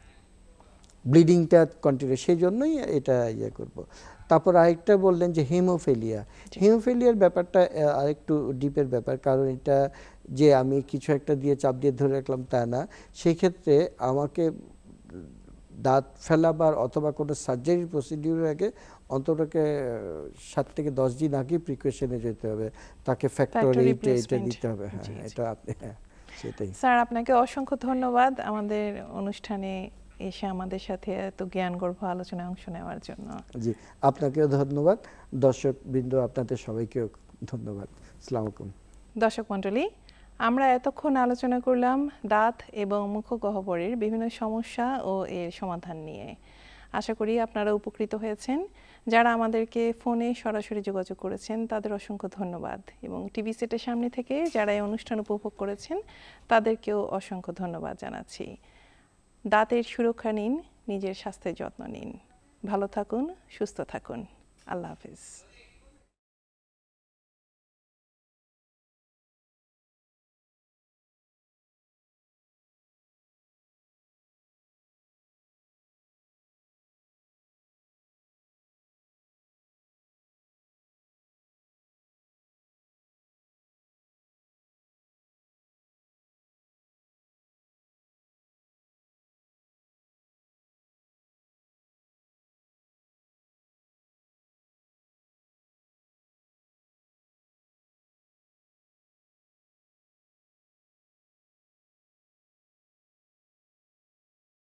ব্লিডিংটা কন্টিনিউ, সেই জন্যই এটা ইয়ে করব। তারপর আরেকটা বললেন যে হিমোফিলিয়ার ব্যাপারটা আরেকটু ডিপের ব্যাপার, কারণ এটা যে আমি কিছু একটা দিয়ে চাপ দিয়ে ধরে রাখলাম তা না, সেই ক্ষেত্রে আমাকে দাঁত ফেলাবার অথবা কোনো সার্জারির প্রসিডিউরের আগে অন্ততকে 7 থেকে 10 দিন আগে প্রিকশনে যেতে হবে, তাকে ফ্যাক্টরি এটা দিতে হবে। হ্যাঁ, এটা আপনি সেটাই। স্যার, আপনাকে অসংখ্য ধন্যবাদ আমাদের অনুষ্ঠানে এসে আমাদের সাথে এত জ্ঞানগর্ভ আলোচনায় অংশ নেওয়ার জন্য। জি, আপনাকেও ধন্যবাদ, দর্শকবৃন্দ আপনাদের সবাইকেও ধন্যবাদ। আসসালামু আলাইকুম। দর্শক মণ্ডলী, আমরা এতক্ষণ আলোচনা করলাম দাঁত এবং মুখগহ্বরের বিভিন্ন সমস্যা ও এর সমাধান নিয়ে। আশা করি আপনারা উপকৃত হয়েছেন। যারা আমাদেরকে ফোনে সরাসরি যোগাযোগ করেছেন তাদের অসংখ্য ধন্যবাদ, এবং টিভি সেটের সামনে থেকে যারা এই অনুষ্ঠান উপভোগ করেছেন তাদেরকেও অসংখ্য ধন্যবাদ জানাচ্ছি। দাঁতের সুরক্ষা নিন, নিজের স্বাস্থ্যের যত্ন নিন। ভালো থাকুন, সুস্থ থাকুন। আল্লাহ হাফেজ।